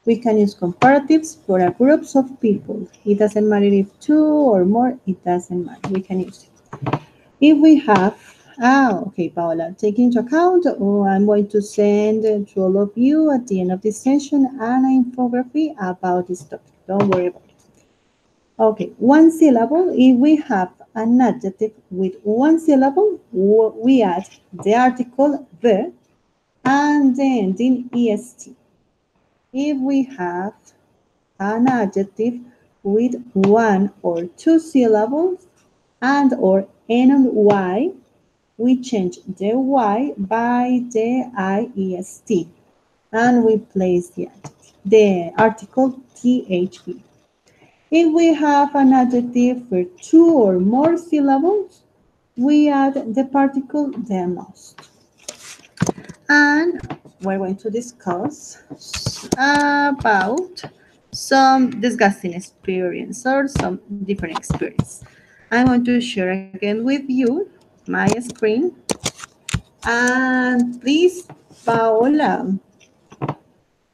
We can use comparatives for a groups of people. It doesn't matter if two or more, it doesn't matter. We can use it. If we have, okay, Paola, take into account, I'm going to send to all of you at the end of this session an infography about this topic. Don't worry about it. Okay, one syllable. If we have an adjective with one syllable, we add the article the and the ending est. If we have an adjective with one or two syllables and or N-Y, we change the Y by the IEST and we place the article THB. If we have an adjective for two or more syllables, we add the particle the most. And we're going to discuss about some disgusting experience or some different experience. I'm going to share again with you my screen. And please, Paola,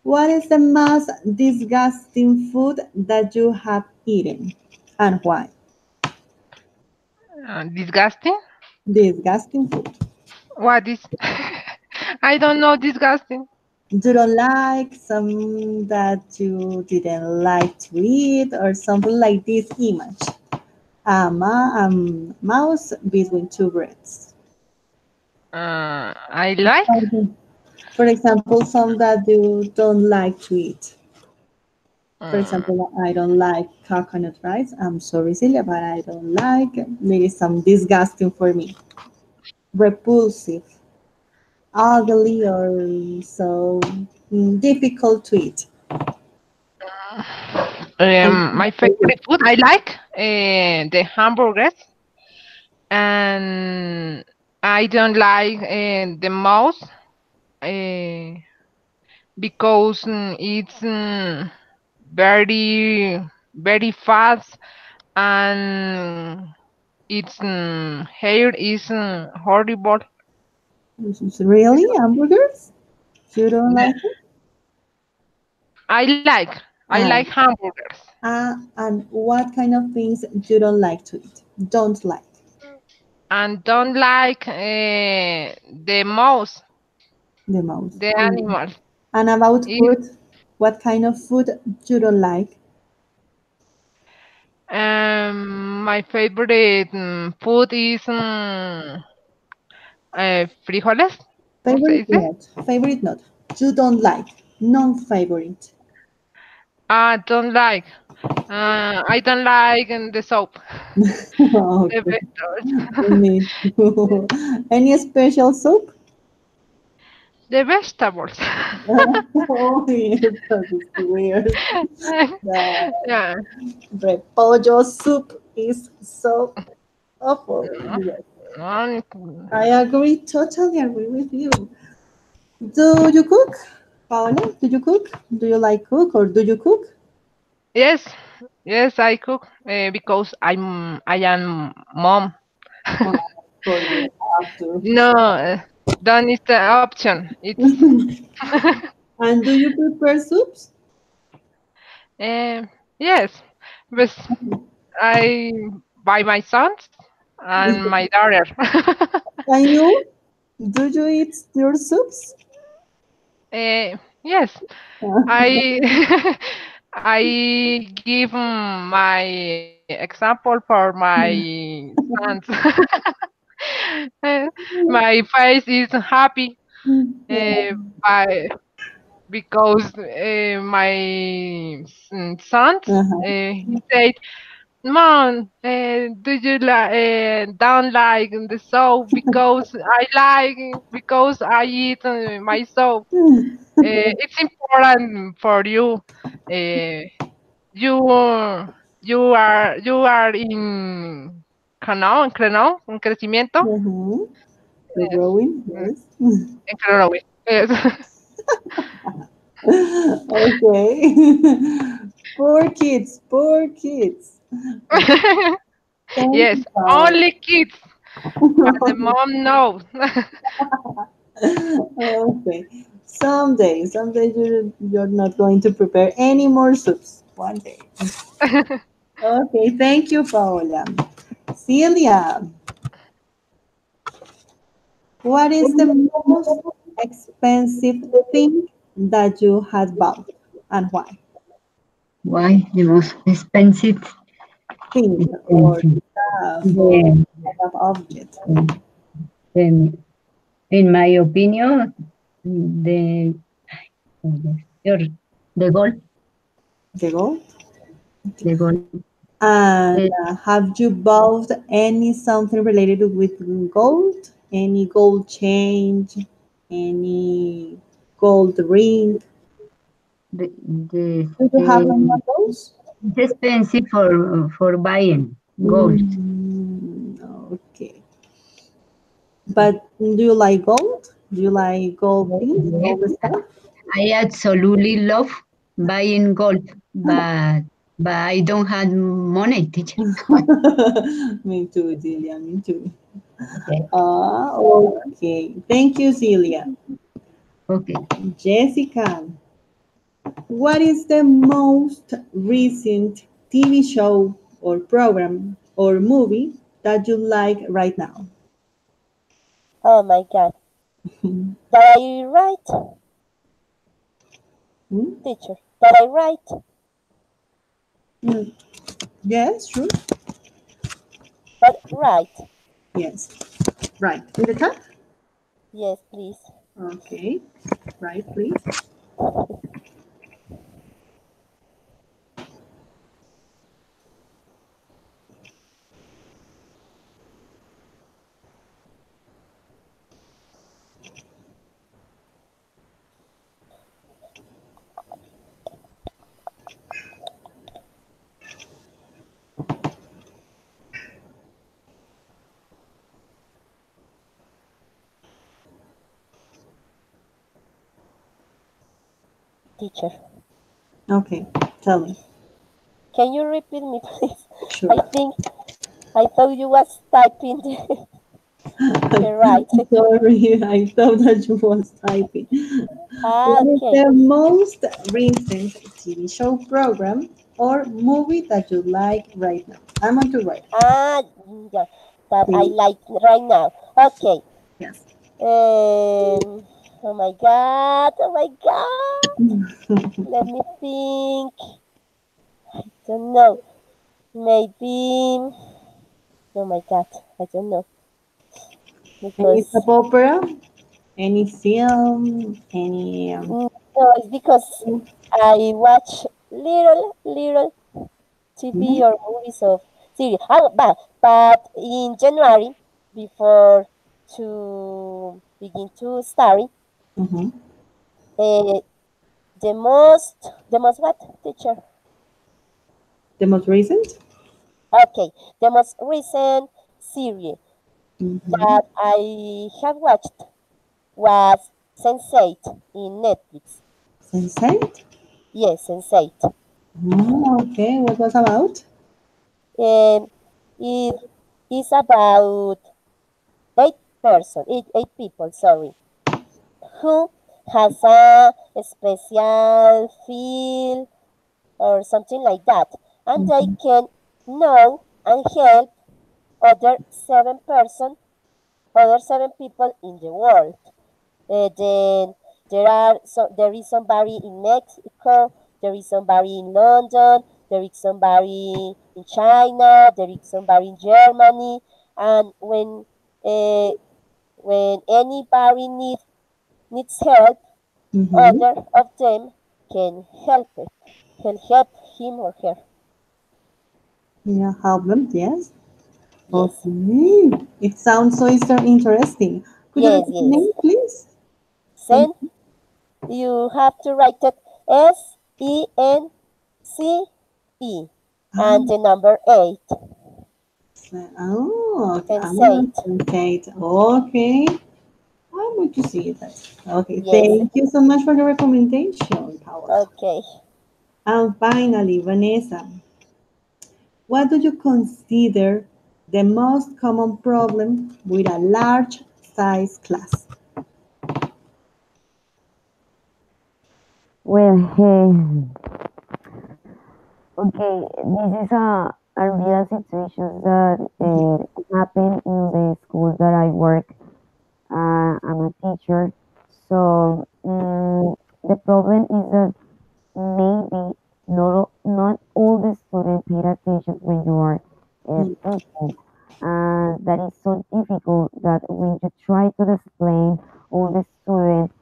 what is the most disgusting food that you have eaten and why? Disgusting? Disgusting food. What is? I don't know disgusting. You don't like some that you didn't like to eat or something like this image. A mouse between two breads. I like. For example, some that you don't like to eat. For Uh, example, I don't like coconut rice. I'm sorry, Celia, but I don't like. Maybe some disgusting for me. Repulsive, ugly, or so difficult to eat. And my favorite food. I like the hamburgers, and I don't like the mouse uh, because it's very very fast, and its hair is horrible. really, hamburgers? You don't Yeah, like it? I like And hamburgers and what kind of things you don't like to eat? Don't like and don't like the mouse, the most. the animal. And about It, food, what kind of food you don't like? my favorite food is frijoles. ¿Cómo se Favorite dice? not. Favorite not. You don't like. Non-favorite. Don't like. I don't like the soap, the Okay. vegetables. Me too. Any special soup? The vegetables. Oh, yes, that is weird. The Yeah. repollo soup is so awful. Yes. Um, I agree, totally agree with you. Do you cook? Paola, do you cook? Do you like cook or do you cook? yes, yes, I cook because I am mom. Oh, of course, you have to. No, don't is the option. It's And do you prepare soups? uh, yes, but I by my sons and my daughter. And you? Do you eat your soups? Yes, Uh, I I give my example for my sons. Uh, my face is happy uh, by because my sons uh-huh. he said, "Mom, do you don't like the soap because I like because I eat my soap. It's important for you. Uh, you you are in en crecimiento. Uh-huh. You're Yes, growing, yes. en growing. Yes. Okay. Poor kids, poor kids. Okay, thank Yes, you, Paola. only kids, but the mom knows. Okay. Someday you're not going to prepare any more soups. One day. Okay, thank you, Paola. Celia, what is the most expensive thing that you had bought and why? Why the most expensive? Thing or Expensive. stuff or The, kind of object. the, in my opinion, the your the gold. The gold. the gold. And Uh, have you bought any something related with gold? Any gold change? Any gold ring? the, the, Do you have any uh, of those? it's expensive for buying gold. Mm, okay. But do you like gold? Do you like gold things, Yes, gold stuff? I absolutely love buying gold, but I don't have money, teacher. Me too, Celia. Me too. Okay. Okay. Thank you, Celia. Okay. Jessica, what is the most recent TV show or program or movie that you like right now? Oh my God. That I write, Hmm? teacher. That I write. Mm, yes, sure. But right. Yes. Right. In the chat? Yes, please. Okay. Right, please. Teacher. Okay. Tell me. Can you repeat me, please? Sure. I think I thought you was typing the right. Sorry, I thought that you was typing. Ah, What is okay. the most recent TV show program or movie that you like right now? I'm on to right. Ah, yeah. That I Please. like right now. Okay. Yes. Oh my God. Oh my God. Let me think. Don't know. Maybe. Oh my God. I don't know. Any Because soap opera? Any film? Any no, it's because I watch little TV mhm, or movies of series. Oh, but in January, before to begin to study, mhm. uh, the most what teacher? The most recent? Okay, the most recent series Mm-hmm. that I have watched was Sense8 in Netflix. Sense8? Yes, Sense8. Oh, okay. What was about? And it is about eight people, sorry, who has a special feel or something like that, and they Mm-hmm. can know and help other other 7 people in the world. Then there is somebody in Mexico, there is somebody in London, there is somebody in China, there is somebody in Germany, and uh, when anybody needs help, Mm-hmm. other of them can help him or her. Yeah, help them. Yes. Yes, Okay. It sounds so interesting. Could you yes, repeat the yes. name, please? Thank Then you have to write it Sence and you. the number 8. Oh, okay. Sense 8. Kate. Okay. I'm going to see that. Okay. Yes. Thank you so much for the recommendation, Paola. Okay. And finally, Vanessa, what do you consider the most common problem with a large size class? Well, okay, this is a real situation that happened in the school that I work. I'm a teacher, so the problem is that maybe not all the students pay attention when you are Mm, teaching. That is so difficult that when you try to explain, all the students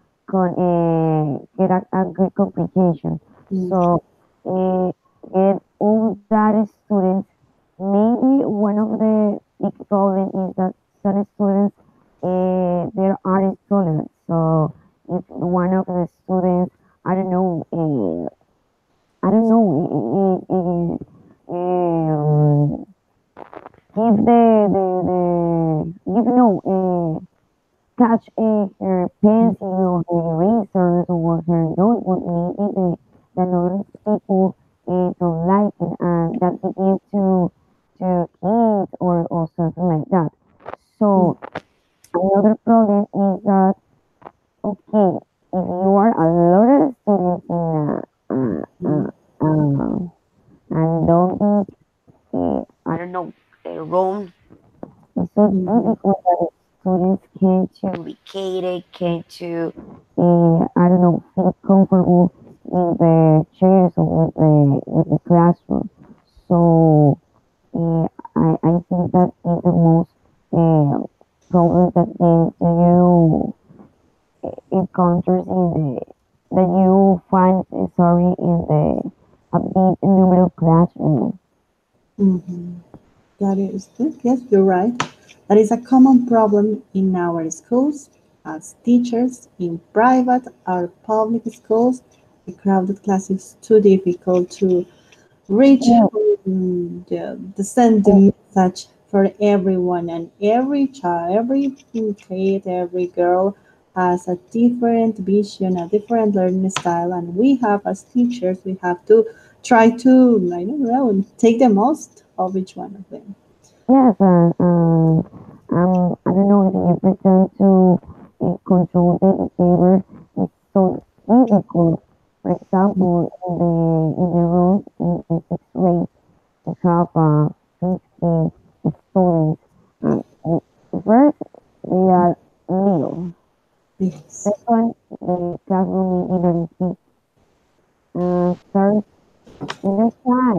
get a good complication. mm, So get all that students. Maybe one of the big problem is that some students there are tolerant. So if one of the students, I don't know, I don't know, give give no catch her pencil or her erasers or her notebook, maybe the other people don't like it, and that begin to kids or something like that. So another problem is that okay, if you are a lot of students and don't be I don't know room. It's so difficult that students can to recreate it, can to I don't know, feel comfortable with the chairs or with the classroom. So I think that is the most problem that you encounters in the that you find sorry in the a big number of classrooms. That is good. Yes, you're right. That is a common problem in our schools as teachers in private or public schools. The crowded class is too difficult to reach the send the message for everyone, and every child, every kid, every girl has a different vision, a different learning style, and we have as teachers we have to try to, I don't know, take the most of each one of them. Yes, I don't know if you pretend to control the behavior. It's so difficult. For example, in the room in the sixth grade, we have 50 students. First, they are little. Yes. Second, the classroom is very big. Third, they're shy.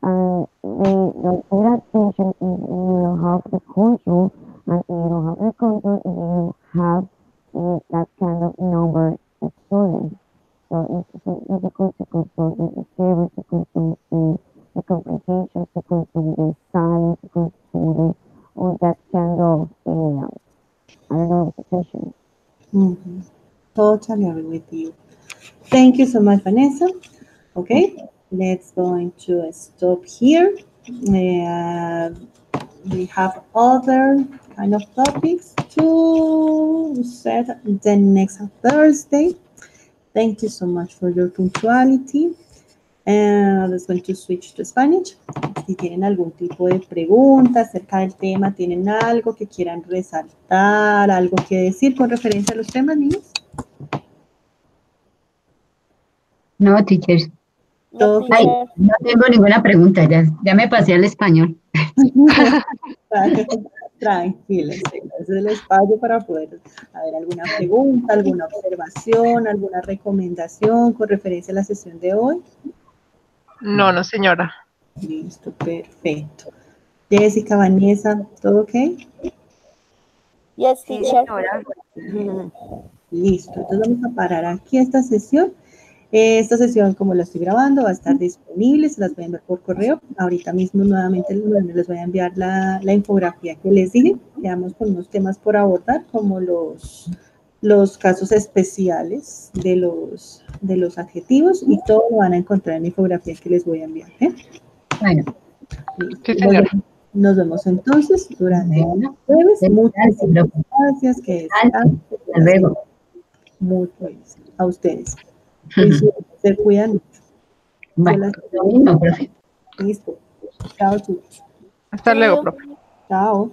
They pay attention if you don't have the control, and if you don't have the control, if you have that kind of number of students. So it's so difficult to control the behavior, to control the complications, to control the silence, to control all that kind of, I don't know, situation. Mhm. Totally agree with you. Thank you so much, Vanessa. Okay, let's going to stop here. Uh, we have other kind of topics to set the next Thursday. Thank you so much for your punctuality. And let's going to switch to Spanish. Si tienen algún tipo de pregunta acerca del tema, tienen algo que quieran resaltar, algo que decir con referencia a los temas, niños. No, teachers. No, Todo Ay, teacher. no tengo ninguna pregunta, ya me pasé al español. tranquilos, es el espacio para poder haber alguna pregunta, alguna observación, alguna recomendación con referencia a la sesión de hoy. No, no, señora. Listo, perfecto. Jessica, Vanessa, ¿todo ok? Yes, Sí, teacher. señora. Listo, entonces vamos a parar aquí esta sesión. Esta sesión, como la estoy grabando, va a estar disponible, se las voy a enviar por correo. Ahorita mismo nuevamente les voy a enviar la infografía que les dije. Quedamos con unos temas por abordar, como los casos especiales de los adjetivos, y todo lo van a encontrar en la infografía que les voy a enviar. Bueno, Sí, Listo. señora. Nos vemos entonces durante el bueno, jueves. gracias, Muchísimas profe. gracias, que descansen, que Hasta pasen luego. muy feliz. A ustedes. Se cuidan mucho. Yo Bueno, las lo mismo, profe. listo. Chao, chicos. Hasta See luego, you. profe. Chao.